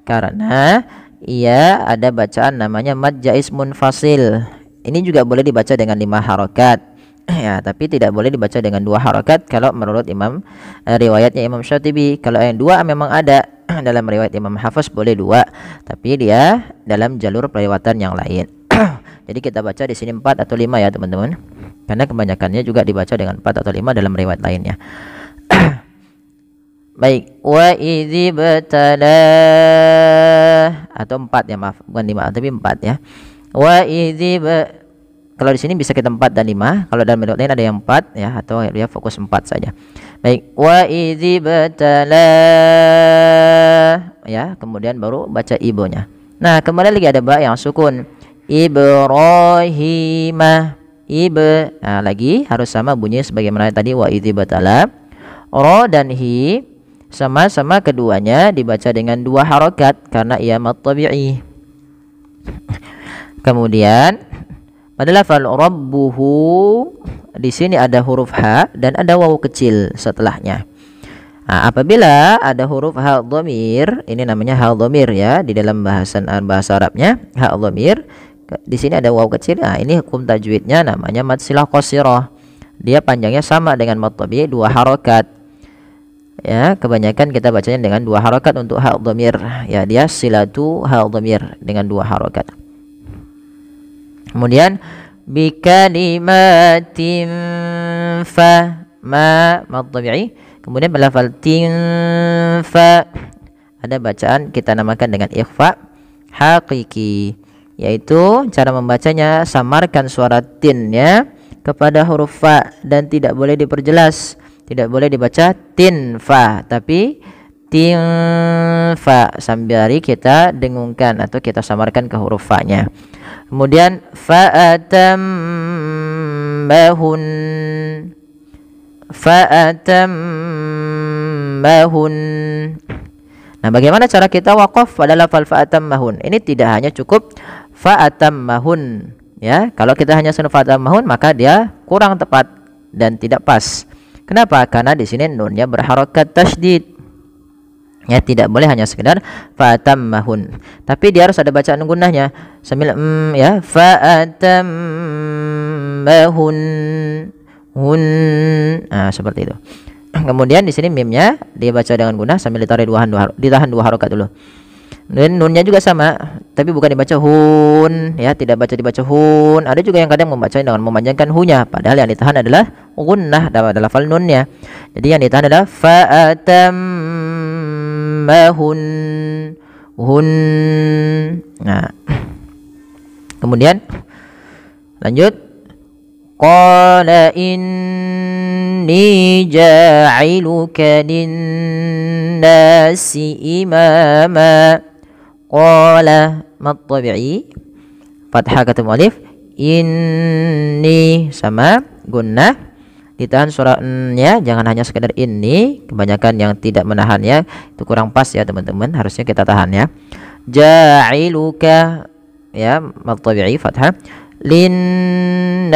Karena ia ada bacaan namanya mad jaiz munfasil. Ini juga boleh dibaca dengan 5 harokat ya, tapi tidak boleh dibaca dengan 2 harokat kalau menurut riwayatnya Imam Syatibi. Kalau yang 2 memang ada dalam riwayat Imam Hafiz boleh 2, tapi dia dalam jalur periwatan yang lain. Jadi kita baca di sini 4 atau 5 ya teman-teman, karena kebanyakannya juga dibaca dengan 4 atau 5 dalam riwayat lainnya. Baik, wa idzibtala, atau 4 ya, maaf, bukan 5 tapi 4 ya. Wa idzib, kalau di sini bisa kita 4 dan 5, kalau dalam riwayat lain ada yang 4 ya, atau dia fokus 4 saja. Baik, wa idzibtala ya, kemudian baru baca ibonya. Nah, kemudian lagi ada ba yang sukun. Ibrahimah, nah, lagi harus sama bunyi sebagaimana tadi wa idzibtala. Ro dan hi sama-sama keduanya dibaca dengan 2 harokat karena ia mad tabi'i. Kemudian pada lafal rabbuhu di sini ada huruf ha dan ada waw kecil setelahnya. Nah, apabila ada huruf ha dhamir, ini namanya ha dhamir ya di dalam bahasa Arabnya, ha dhamir. Di sini ada waw kecil. Nah, ini hukum tajwidnya namanya mad silah qasirah. Dia panjangnya sama dengan mad tabi'i 2 harokat. Ya, kebanyakan kita bacanya dengan 2 harokat untuk ha dhamir. Ya, dia silatu ha dhamir dengan 2 harokat. Kemudian bikalimatin fa ma mad tabi'i. Kemudian lafal tin fa ada bacaan kita namakan dengan ikhfa haqiqi, yaitu cara membacanya samarkan suara tinnya kepada huruf fa dan tidak boleh diperjelas, tidak boleh dibaca tin fa, tapi tin fa, sambil kita dengungkan atau kita samarkan ke huruf fa-nya. Kemudian fa'atammahun, fa'atammahun. Nah, bagaimana cara kita waqaf pada lafal fa'atammahun? Ini tidak hanya cukup fa'atammahun, ya. Kalau kita hanya sunnah fa'atammahun maka dia kurang tepat dan tidak pas. Kenapa? Karena di sini nunnya berharokat tasydid. Ya, tidak boleh hanya sekedar fa'atammahun, tapi dia harus ada bacaan gunnahnya sambil ya, fa'atammahun hun. Nah, seperti itu. Kemudian di sini mimnya dia baca dengan gunnah sambil ditahan dua harokat dulu. Dan nunnya juga sama, tapi bukan dibaca hun, ya, tidak dibaca hun. Ada juga yang kadang membaca dengan memanjangkan hunya, padahal yang ditahan adalah gunnah dalam lafal nunnya. Jadi yang ditahan adalah fa'atammahun hun. Nah, kemudian lanjut. Qala inni ja'iluka linnasi imama. Qala mad tabi'i, fathah ketemu alif. Inni sama gunnah, ditahan suara n-nya, jangan hanya sekedar ini. Kebanyakan yang tidak menahannya itu kurang pas ya teman-teman, harusnya kita tahan ya. Ja'iluka, ya, mad tabi'i fathah. Linnasi,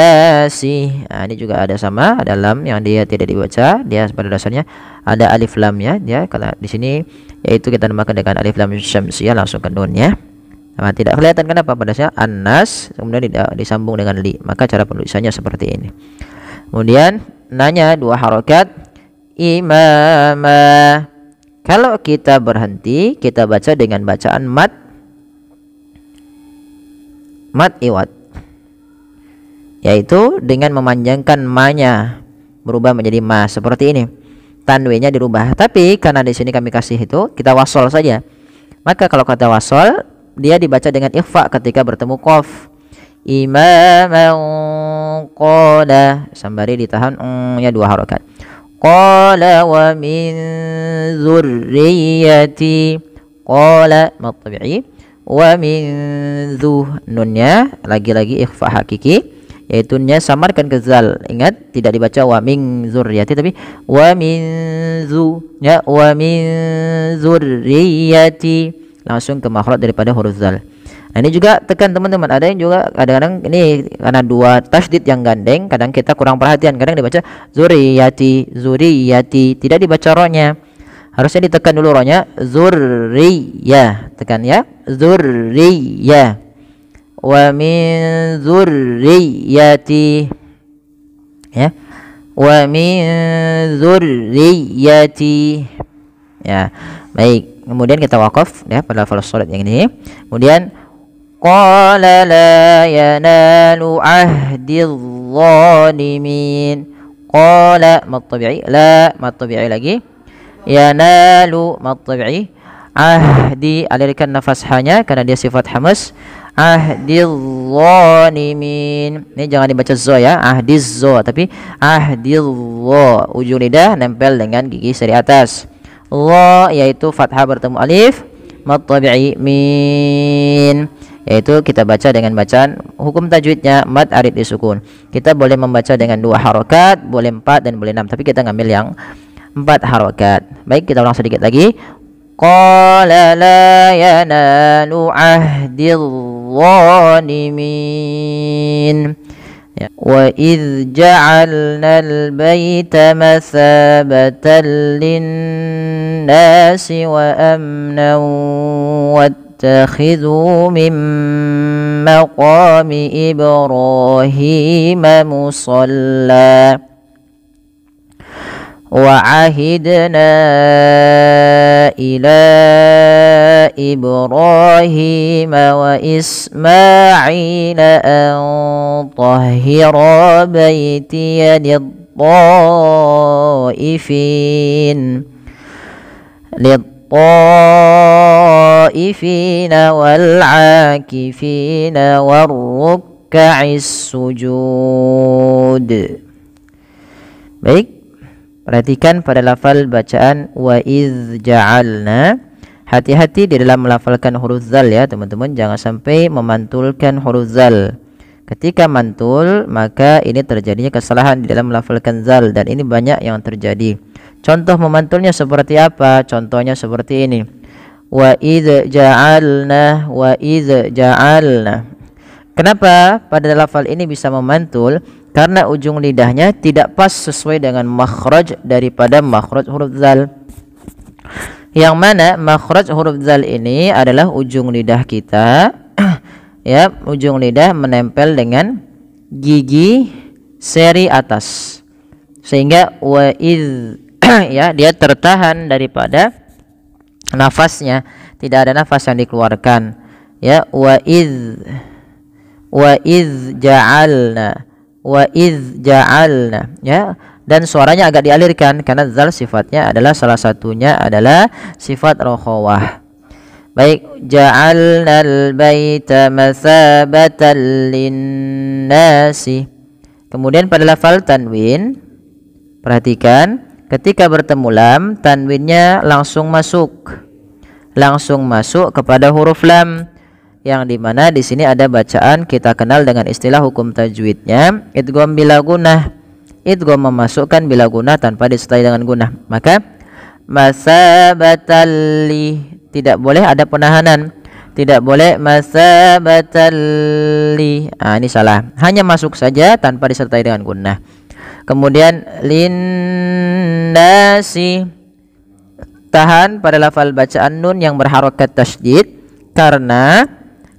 nah, ini juga ada sama, ada lam yang dia tidak dibaca, dia pada dasarnya ada alif lam ya, dia kalau di sini yaitu kita namakan dengan alif lam syamsiyah langsung ke nun ya. Nah, tidak kelihatan kenapa pada dasarnya anas kemudian disambung dengan li, maka cara penulisannya seperti ini. Kemudian nanya dua harokat imama. Kalau kita berhenti kita baca dengan bacaan mad iwad, yaitu dengan memanjangkan ma-nya berubah menjadi ma seperti ini. Tanwinnya dirubah. Tapi karena di sini kami kasih itu kita wasol saja. Maka kalau kata wasol dia dibaca dengan ikhfa ketika bertemu qaf. Imaman qala, sambari ditahan ya dua harokat. Qala wa min dzurriyyati. Qala mad tabi'i wa min dzu, nunnya lagi-lagi ikhfa hakiki, yaitu nya samarkan ke zal. Ingat tidak dibaca wa min zurriyati tapi wa min zu, ya, wa min zurriyati, langsung ke makhraj daripada huruf zal. Nah, ini juga tekan teman-teman. Ada yang juga kadang-kadang ini karena dua tasydid yang gandeng, kadang kita kurang perhatian, kadang dibaca zurriyati, zurriyati, tidak dibaca ro-nya. Harusnya ditekan dulu ro-nya, zurriyah, tekan ya, zurriyah. Wa min dzurriyyati, ya, wa min dzurriyyati, ya. Baik, kemudian kita wakaf ya pada lafaz shalat yang ini. Kemudian qala la yanalu ahdi dzalimin. Qala mad tabi'i, la mad tabi'i lagi, yanalu mad tabi'i, ahdi alirkan nafas hanya karena dia sifat hamas. Ahdiz zalimin, ini jangan dibaca zo ya, ahdiz zo, tapi ahdiz zo, ujung lidah nempel dengan gigi seri atas. Lo yaitu fathah bertemu alif, mad tabi'i min, yaitu kita baca dengan bacaan hukum tajwidnya mad arid disukun. Kita boleh membaca dengan dua harokat, boleh 4 dan boleh 6, tapi kita ngambil yang 4 harokat. Baik, kita ulang sedikit lagi. Qala la yanalu ahdi zalimin, ya. Wa idh ja'alna al-bayta mathabatan lin-nasi wa amnan wattakhidhu min maqami Ibrahim musalla. وعهدنا إلى إبراهيم وإسماعيل أن طهر بيتي للطائفين والعاكفين والركع السجود. Baik, Perhatikan pada lafal bacaan wa iz ja'alna. Hati-hati di dalam melafalkan huruf zal ya teman-teman, jangan sampai memantulkan huruf zal. Ketika mantul maka ini terjadinya kesalahan di dalam melafalkan zal, dan ini banyak yang terjadi. Contoh memantulnya seperti apa? Contohnya seperti ini. Wa idz ja'alna, wa idz ja'alna. Kenapa pada lafal ini bisa memantul? Karena ujung lidahnya tidak pas sesuai dengan makhraj daripada makhraj huruf zal. Yang mana makhraj huruf zal ini adalah ujung lidah kita ya, ujung lidah menempel dengan gigi seri atas, sehingga wa iz ya, dia tertahan daripada nafasnya, tidak ada nafas yang dikeluarkan ya. Wa iz ja'alna, wa iz ja'alna ya, dan suaranya agak dialirkan karena zal sifatnya adalah, salah satunya adalah sifat rokhawah. Baik, ja'alnal baita masabatan linnasi. Kemudian pada lafal tanwin, perhatikan ketika bertemu lam, tanwinnya langsung masuk kepada huruf lam, yang dimana di sini ada bacaan kita kenal dengan istilah hukum tajwidnya idgham bila gunnah. Idgham memasukkan bila gunnah tanpa disertai dengan gunnah. Maka masabatalli, tidak boleh ada penahanan, tidak boleh masabatalli. Ini salah, hanya masuk saja tanpa disertai dengan gunnah. Kemudian linnasi, tahan pada lafal bacaan nun yang berharokat tasydid, karena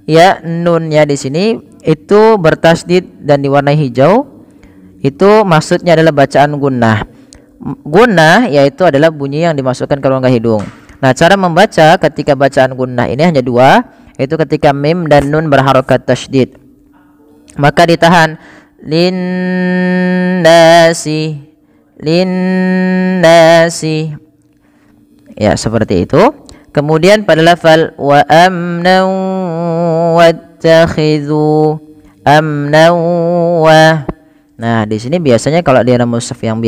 ya nunnya di sini itu bertasydid dan diwarnai hijau. Itu maksudnya adalah bacaan gunnah. Gunnah yaitu adalah bunyi yang dimasukkan ke rongga hidung. Nah, cara membaca ketika bacaan gunnah ini hanya dua, yaitu ketika mim dan nun berharokat tasydid, maka ditahan linnasi, linnasi ya, seperti itu. Kemudian pada lafal wa amnan wattakhidhu, amnan wa. Nah, di sini biasanya kalau di mushaf yang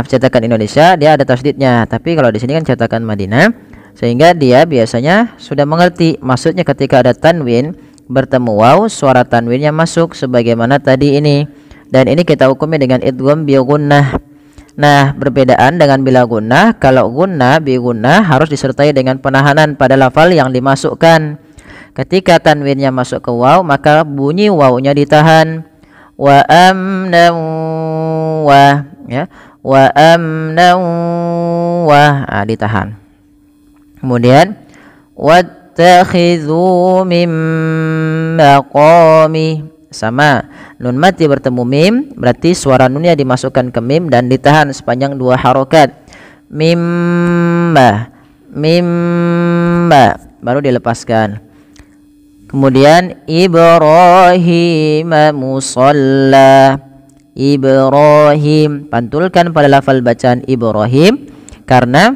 cetakan Indonesia dia ada tasydidnya, tapi kalau di sini kan cetakan Madinah, sehingga dia biasanya sudah mengerti maksudnya ketika ada tanwin bertemu waw, suara tanwinnya masuk sebagaimana tadi ini, dan ini kita hukumi dengan idgham bi gunnah. Nah, berbedaan dengan bila gunnah. Kalau gunnah bi gunnah harus disertai dengan penahanan pada lafal yang dimasukkan. Ketika tanwinnya masuk ke waw, maka bunyi wawnya ditahan. Wa amnan wa ya, wa amnan wa, ditahan. Kemudian wattakhidhu mim maqami, sama nun mati bertemu mim, berarti suara nunnya dimasukkan ke mim dan ditahan sepanjang 2 harokat. Mimma, mimma, baru dilepaskan. Kemudian Ibrahim musalla, Ibrahim, pantulkan pada lafal bacaan Ibrahim karena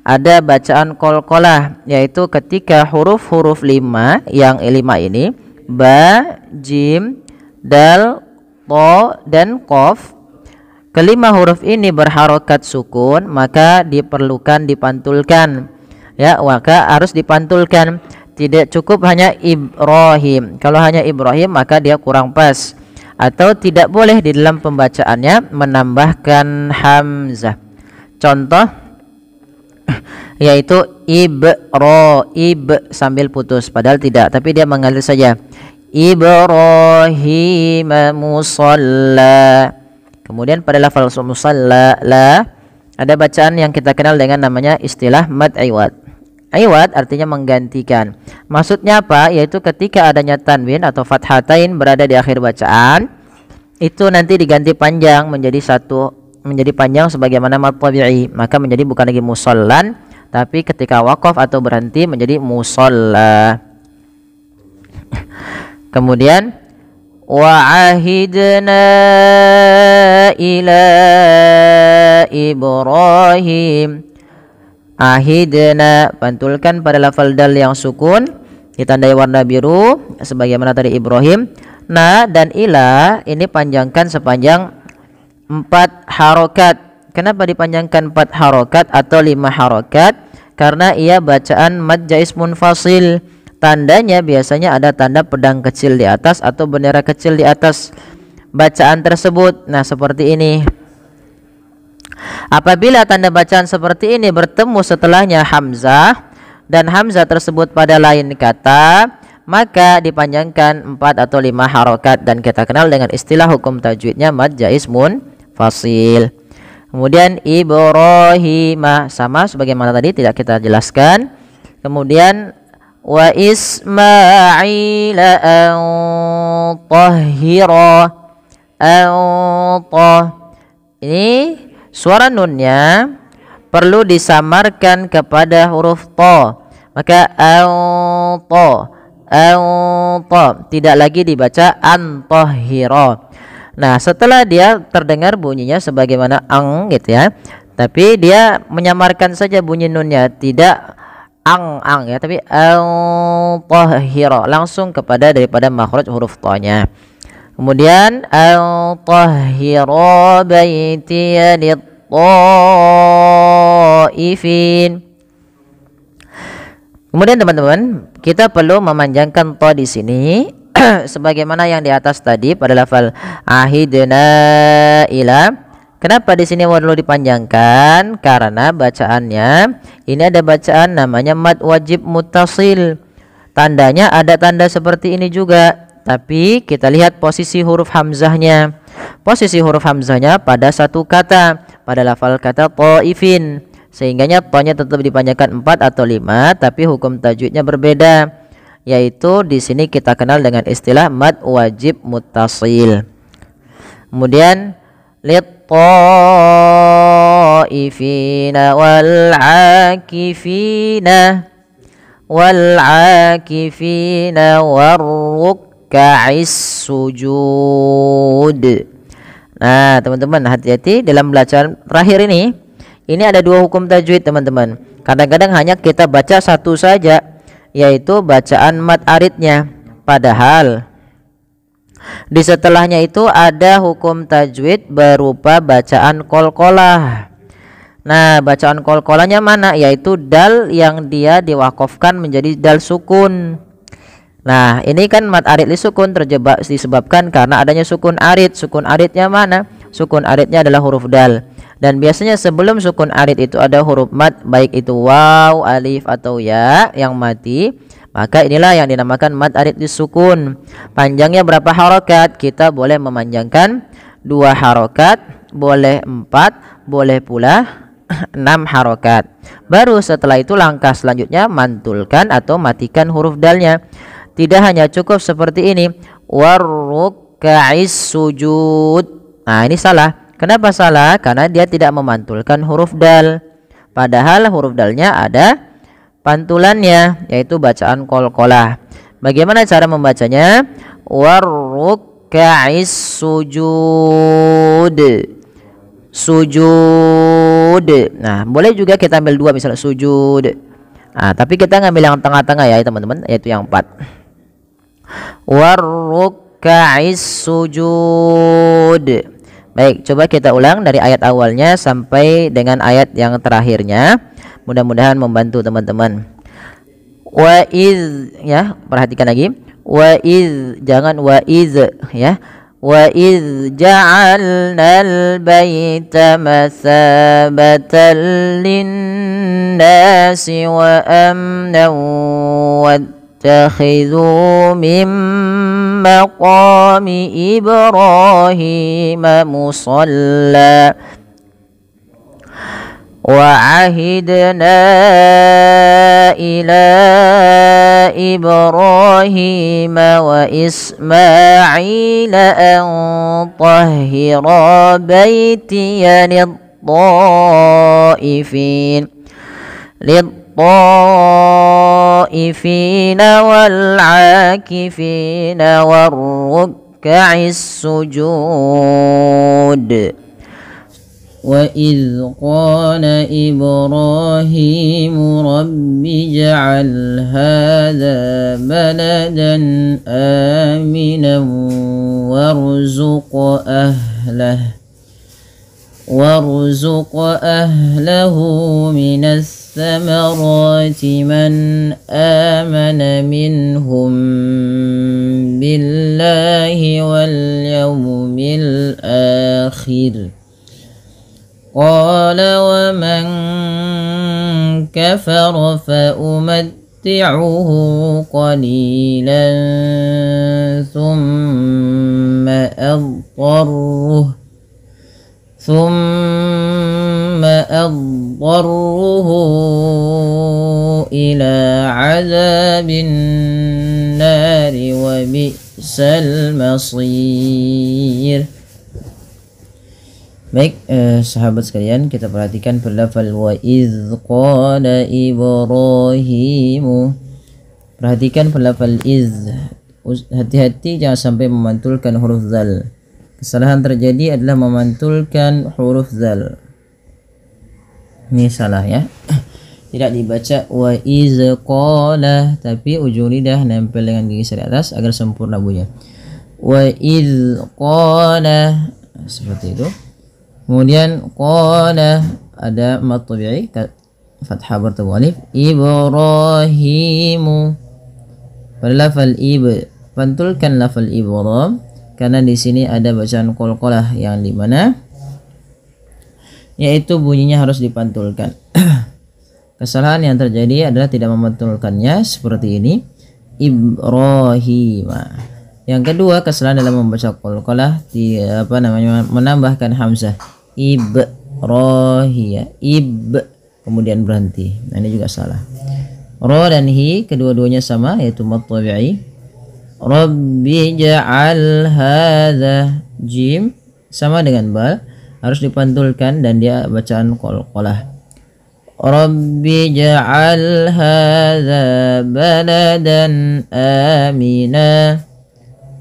ada bacaan qalqalah, yaitu ketika huruf-huruf 5 yang 5 ini ba, jim, dal, to, dan qaf, kelima huruf ini berharokat sukun, maka diperlukan dipantulkan ya, maka harus dipantulkan. Tidak cukup hanya Ibrahim. Kalau hanya Ibrahim maka dia kurang pas, atau tidak boleh di dalam pembacaannya menambahkan hamzah. Contoh yaitu ib sambil putus, padahal tidak, tapi dia mengalir saja. Ibrahim musalla. Kemudian pada lafal musalla la ada bacaan yang kita kenal dengan namanya istilah mad iwad. Iwad artinya menggantikan. Maksudnya apa? Yaitu ketika adanya tanwin atau fathatain berada di akhir bacaan, itu nanti diganti panjang menjadi panjang sebagaimana mad tabi'i, maka menjadi bukan lagi musallan, tapi ketika waqaf atau berhenti menjadi musalla. Kemudian wa'ahidna ila Ibrahim. Ahidna, pantulkan pada lafal dal yang sukun ditandai warna biru sebagaimana tadi Ibrahim. Na dan ila ini panjangkan sepanjang 4 harokat Kenapa dipanjangkan 4 harokat atau 5 harokat? Karena ia bacaan mad jais munfasil. Tandanya biasanya ada tanda pedang kecil di atas atau bendera kecil di atas bacaan tersebut. Nah, seperti ini. Apabila tanda bacaan seperti ini bertemu setelahnya hamzah dan hamzah tersebut pada lain kata, maka dipanjangkan 4 atau 5 harokat dan kita kenal dengan istilah hukum tajwidnya mad jais munfasil. Kemudian Ibrahim sama sebagaimana tadi tidak kita jelaskan. Kemudian wa Ismail tahhira ini suara nunnya perlu disamarkan kepada huruf to. Maka to tidak lagi dibaca antahhira. Nah, setelah dia terdengar bunyinya sebagaimana ang gitu ya, tapi dia menyamarkan saja bunyi nunnya, tidak ang ya, tapi tahhira langsung kepada daripada makhraj huruf ta-nya. Kemudian tahhira baitiya lit-taifin. Kemudian teman-teman, kita perlu memanjangkan ta di sini sebagaimana yang di atas tadi pada lafal ahidna ila. Kenapa di sini perlu dipanjangkan? Karena bacaannya ini ada bacaan namanya mad wajib muttasil. Tandanya ada tanda seperti ini juga, tapi kita lihat posisi huruf hamzahnya. Posisi huruf hamzahnya pada satu kata, pada lafal kata taifin, sehingganya to-nya tetap dipanjangkan 4 atau 5, tapi hukum tajwidnya berbeda, yaitu di sini kita kenal dengan istilah mad wajib muttasil. Kemudian lit-taifina wal-akifina war-ruk'is sujud. Nah, teman-teman hati-hati dalam bacaan terakhir ini. Ini ada 2 hukum tajwid, teman-teman. Kadang-kadang hanya kita baca satu saja, yaitu bacaan mad aridnya, padahal di setelahnya itu ada hukum tajwid berupa bacaan qalqalah. Nah, bacaan qalqalahnya mana? Yaitu dal yang dia diwakafkan menjadi dal sukun. Nah, ini kan mad arid li sukun terjebak disebabkan karena adanya sukun arid. Sukun aridnya mana? Sukun aridnya adalah huruf dal. Dan biasanya sebelum sukun arid itu ada huruf mad, baik itu waw, alif atau ya yang mati. Maka inilah yang dinamakan mad arid disukun. Panjangnya berapa harokat? Kita boleh memanjangkan 2 harokat, boleh 4, boleh pula 6 harokat. Baru setelah itu langkah selanjutnya mantulkan atau matikan huruf dalnya. Tidak hanya cukup seperti ini, warruk'is sujud. Nah, ini salah. Kenapa salah? Karena dia tidak memantulkan huruf dal, padahal huruf dalnya ada pantulannya, yaitu bacaan qalqalah. Bagaimana cara membacanya? Warruk'is sujud. Nah, boleh juga kita ambil 2, misalnya sujud. Nah, tapi kita ngambil yang tengah-tengah ya teman-teman, yaitu yang 4. Warruk'is sujud. Baik, coba kita ulang dari ayat awalnya sampai dengan ayat yang terakhirnya. Mudah-mudahan membantu teman-teman. Wa iz, ya, perhatikan lagi. Wa iz, jangan wa iz ya. Wa iz ja'alnal baita masabatan lin-nasi wa amnan wattakhidhu min maqami Ibrahim musalla وعهدنا إلى إبراهيم وإسماعيل أن طهر بيتي للطائفين والعاكفين والركع السجود. وإذ قال إبراهيم رب اجعل هذا بلدا آمنا warzuq ahlahu minas samarati man amana minhum billahi wal yawmil akhir. Qala wa man kafara fa umatti'uhu qalilan thumma addarruhu ila azabin nari wa bi'sal masir. Baik, sahabat sekalian, kita perhatikan lafal wa idz qala Ibrahimu. Perhatikan lafal idz. Hati-hati jangan sampai memantulkan huruf zal. Kesalahan terjadi adalah memantulkan huruf zal. Ini salah ya. Tidak dibaca wa idz qala, tapi ujung lidah nempel dengan gigi di atas agar sempurna bunyinya. Wa idz qala, seperti itu. Kemudian qala ada mad tabi'i fathah bertemu alif. Ibrahimu, pada lafal ib pantulkan lafal ibram karena di sini ada bacaan qalqalah yang dimana yaitu bunyinya harus dipantulkan. Kesalahan yang terjadi adalah tidak memantulkannya seperti ini, Ibrahima. Yang kedua, kesalahan dalam membaca qalqalah menambahkan hamzah Ibrahia, kemudian berhenti. Nah, ini juga salah. Ra dan hi kedua-duanya sama, yaitu mad tabi'i. Rabbi ja'al hadza, jim sama dengan bal, harus dipantulkan dan dia bacaan qalqalah. Rabbi ja'al hadza baladan amina.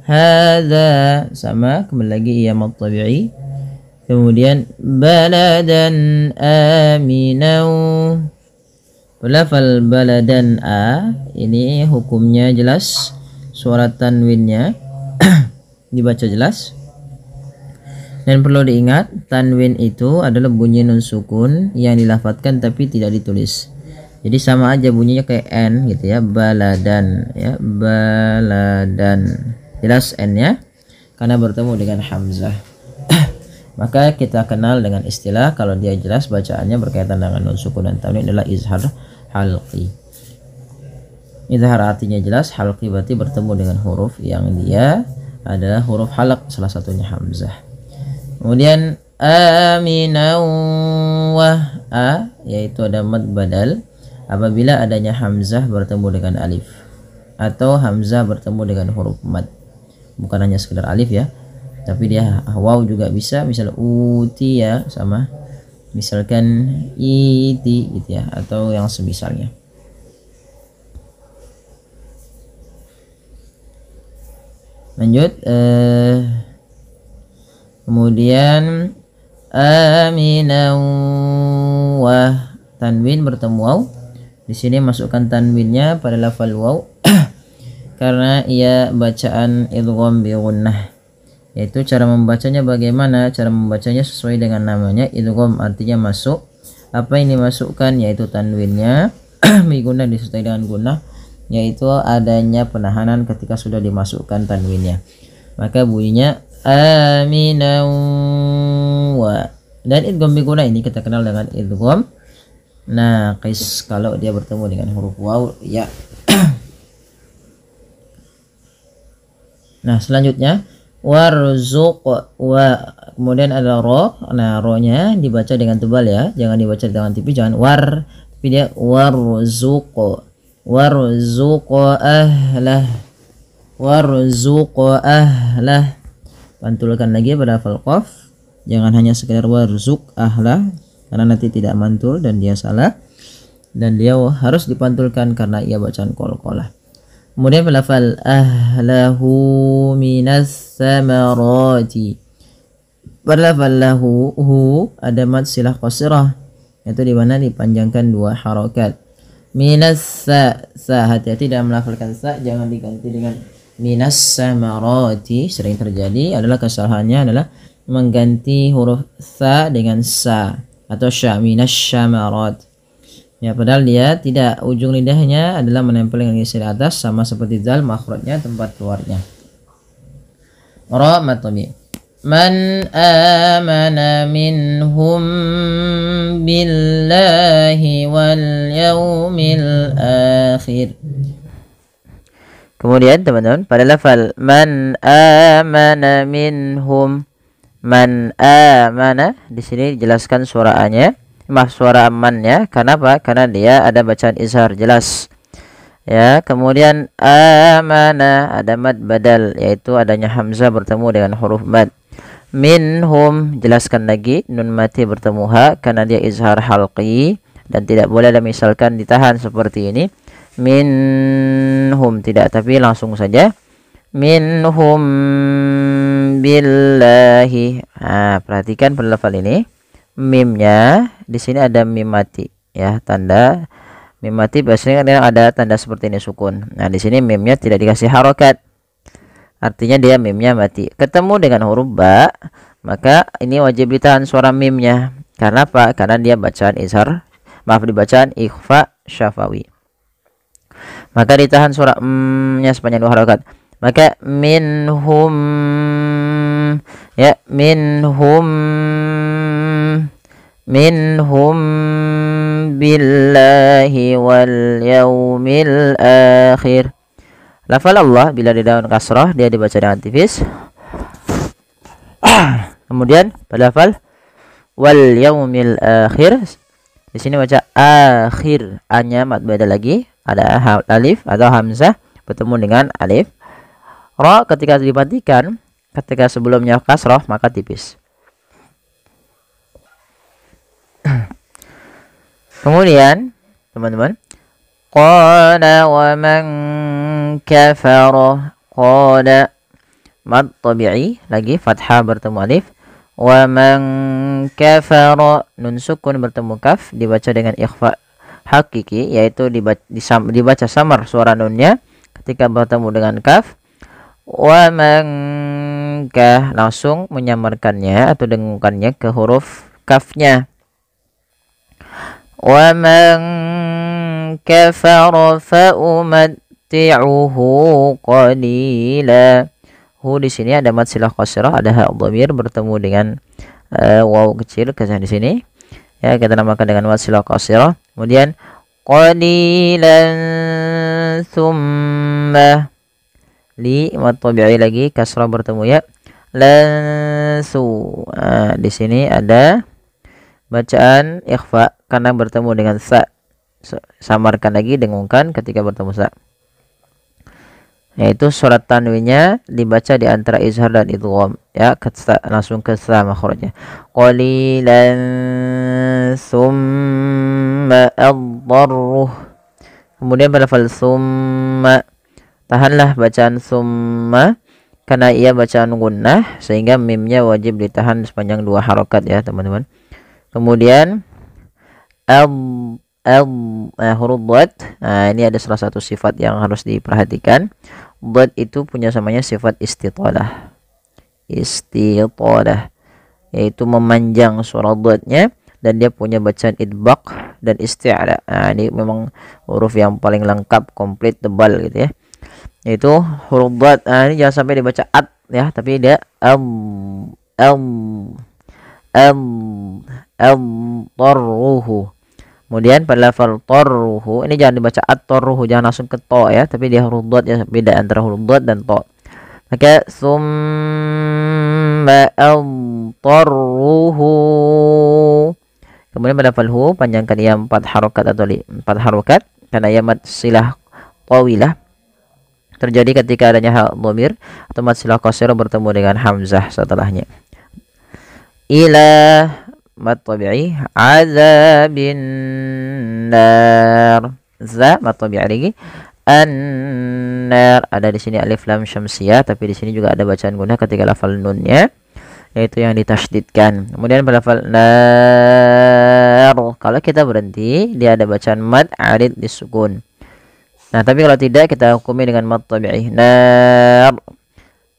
Hadza sama, kembali lagi ia mad tabi'i. Kemudian baladan aminau. Lafal baladan a ini hukumnya jelas, suara tanwinnya dibaca jelas. Dan perlu diingat, tanwin itu adalah bunyi nun sukun yang dilafadzkan tapi tidak ditulis. Jadi sama aja bunyinya kayak n gitu ya, baladan ya, baladan. Jelas n-nya karena bertemu dengan hamzah. Maka kita kenal dengan istilah kalau dia jelas bacaannya berkaitan dengan nun sukun dan tanwin adalah izhar halqi. Izhar artinya jelas, halqi berarti bertemu dengan huruf yang dia adalah huruf halq, salah satunya hamzah. Kemudian aminau wa a, yaitu ada mad badal apabila adanya hamzah bertemu dengan alif atau hamzah bertemu dengan huruf mad. Bukan hanya sekedar alif ya, tapi dia waw juga bisa, misal uti ya sama, misalkan iti gitu ya, atau yang semisalnya. Lanjut, kemudian aminau wa, tanwin bertemu waw. Di sini masukkan tanwinnya pada lafal waw karena ia bacaan idgham bi gunnah. Yaitu cara membacanya bagaimana? Cara membacanya sesuai dengan namanya, idgham artinya masuk. Apa yang dimasukkan? Yaitu tanwinnya bi gunnah disertai dengan gunnah, yaitu adanya penahanan ketika sudah dimasukkan tanwinnya. Maka bunyinya aminau wa. Dan idgham bi gunnah ini kita kenal dengan idgham naqis kalau dia bertemu dengan huruf waw ya. Nah, selanjutnya warzuq wa, kemudian ada ro. Nah, ro-nya dibaca dengan tebal ya, jangan dibaca dengan tipis, jangan war, tapi dia warzuq, warzuq ahlah, warzuq ahlah. Pantulkan lagi pada hafal qaf, jangan hanya sekedar warzuq ahlah karena nanti tidak mantul dan dia salah, dan dia harus dipantulkan karena ia bacaan qalqalah. Kemudian lafal ahlahu minas samarati. Pada lafal lahu hu ada mad silah qasirah, yaitu di mana dipanjangkan dua harokat. Minas sa, hati-hati dalam melafalkan sa, jangan diganti dengan minas samarati. Sering terjadi adalah kesalahannya adalah mengganti huruf sa dengan sa atau sya, minas syamarat. Ya, padahal dia tidak, ujung lidahnya adalah menempel dengan lisan atas sama seperti zal, makhrajnya tempat keluarnya. Ra mad tabi. Man amana minhum billahi wal yaumil akhir. Kemudian teman-teman pada lafal man amana minhum, man amana di sini dijelaskan suara a-nya, suara man-nya. Kenapa? Karena dia ada bacaan izhar jelas. Ya, kemudian amana ada mad badal, yaitu adanya hamzah bertemu dengan huruf mad. Minhum jelaskan lagi nun mati bertemu ha karena dia izhar halqi dan tidak boleh ada misalkan ditahan seperti ini. Minhum tidak, tapi langsung saja minhum billahi. Perhatikan pada lafal ini mimnya di sini ada mim mati ya, tanda mim mati biasanya kan ada tanda seperti ini sukun. Nah, di sini mimnya tidak dikasih harokat. Artinya dia mimnya mati. Ketemu dengan huruf ba, maka ini wajib ditahan suara mimnya. Karena apa? Karena dia bacaan izhar, dibacaan ikhfa syafawi. Maka ditahan suara nya sepanjang 2 harokat. Maka minhum ya, minhum billahi wal yaumil akhir. Lafal Allah bila di daun kasrah dia dibaca dengan tipis. Kemudian pada lafal wal yaumil akhir di sini baca akhir, a-nya mad badal lagi, ada alif atau hamzah bertemu dengan alif. Ra ketika dimatikan, ketika sebelumnya kasrah maka tipis. Kemudian teman-teman, qala wa man kafara, qala mad tabi'i lagi fathah bertemu alif, wa man kafara nun sukun bertemu kaf dibaca dengan ikhfa hakiki, yaitu dibaca samar suara nunnya ketika bertemu dengan kaf. Wa man ka langsung menyamarkannya atau dengungkannya ke huruf kafnya. Wa man kafara fa umatti'uhu qalila. Hu di sini ada mad silah qasrah, ada ha dhamir bertemu dengan waw kecil di sini. Ya, kita namakan dengan mad silah qasrah. Kemudian qalilan thumma li mad tabi'i lagi kasrah bertemu ya. Lansu. Di sini ada bacaan ikhfa karena bertemu dengan sa. Samarkan lagi, dengungkan ketika bertemu sa. Yaitu surat tanwinnya dibaca di antara izhar dan idgham ya, langsung ke sa makhrajnya. Qalilan summa ad-darruh. Kemudian pada lafal summa tahanlah bacaan summa karena ia bacaan gunnah sehingga mimnya wajib ditahan sepanjang 2 harokat ya teman-teman. Kemudian huruf dhad. Nah, ini ada salah satu sifat yang harus diperhatikan. Dhad itu punya samanya sifat istitalah. Istitalah yaitu memanjang suara dhadnya dan dia punya bacaan idbaq dan isti'la. Nah, ini memang huruf yang paling lengkap, komplit, tebal gitu ya. Yaitu huruf dhad. Nah, ini jangan sampai dibaca at ya, tapi dia tarruhu. Kemudian pada lafal tarruhu ini jangan dibaca at-tarruhu, jangan langsung ke to ya, tapi dia huruf dhad ya, beda antara huruf dhad dan to. Maka summa tarruhu. Kemudian pada lafal hu panjangkan ia 4 harokat atau 4 harokat karena ia mad silah tawilah terjadi ketika adanya ha dhamir atau mad silah qasirah bertemu dengan hamzah setelahnya. Ila mad tabi'i azabin nar. Za mad tabi'i lagi. An-nar ada di sini alif lam syamsiyah, tapi di sini juga ada bacaan gunnah ketika lafal nunnya yaitu yang ditasydidkan. Kemudian pada lafal nar kalau kita berhenti dia ada bacaan mad arid disukun. Nah, tapi kalau tidak kita hukumi dengan mad tabi'i nar.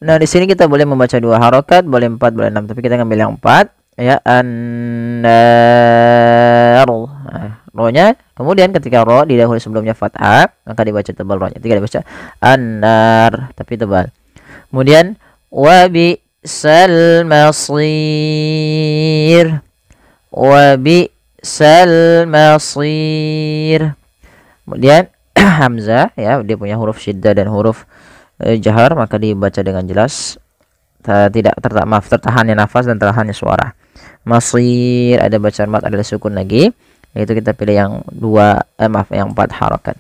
Nah, di sini kita boleh membaca 2 harokat, boleh 4, boleh 6, tapi kita ngambil yang 4 ya. An-nar. Nah, ro-nya kemudian ketika ro didahului sebelumnya fathah, maka dibaca tebal ro-nya. Tidak dibaca an-nar tapi tebal. Kemudian wa bi'sal masir. Wa bi'sal masir. Kemudian hamzah ya, dia punya huruf syiddah dan huruf jahar, maka dibaca dengan jelas, tidak tertahannya nafas dan tertahannya suara. Masir ada bacaan mat, ada sukun lagi, yaitu kita pilih yang 4 harokat.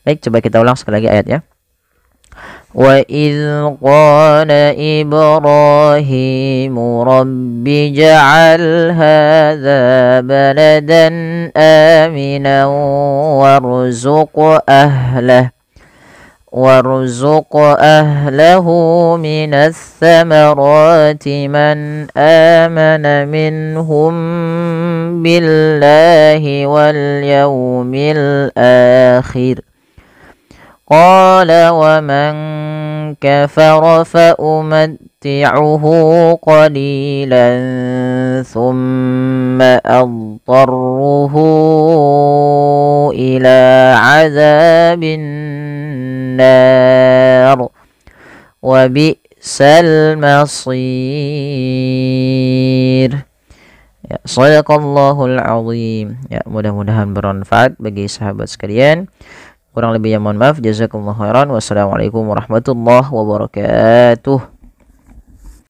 Baik, coba kita ulang sekali lagi ayatnya. Wa idz qala Ibrahimu rabbi ja'al hadza baladan aminan warzuq أهله من الثمرات من آمن منهم بالله واليوم الآخر قال ومن كفر فأمتعه قليلا ثم أضطره إلى عذاب النار وبئس المصير. Ya, shadaqallahul azim. Ya, mudah-mudahan bermanfaat bagi sahabat sekalian. Kurang lebihnya mohon maaf. Jazakumullahu khairan. Wassalamualaikum warahmatullahi wabarakatuh.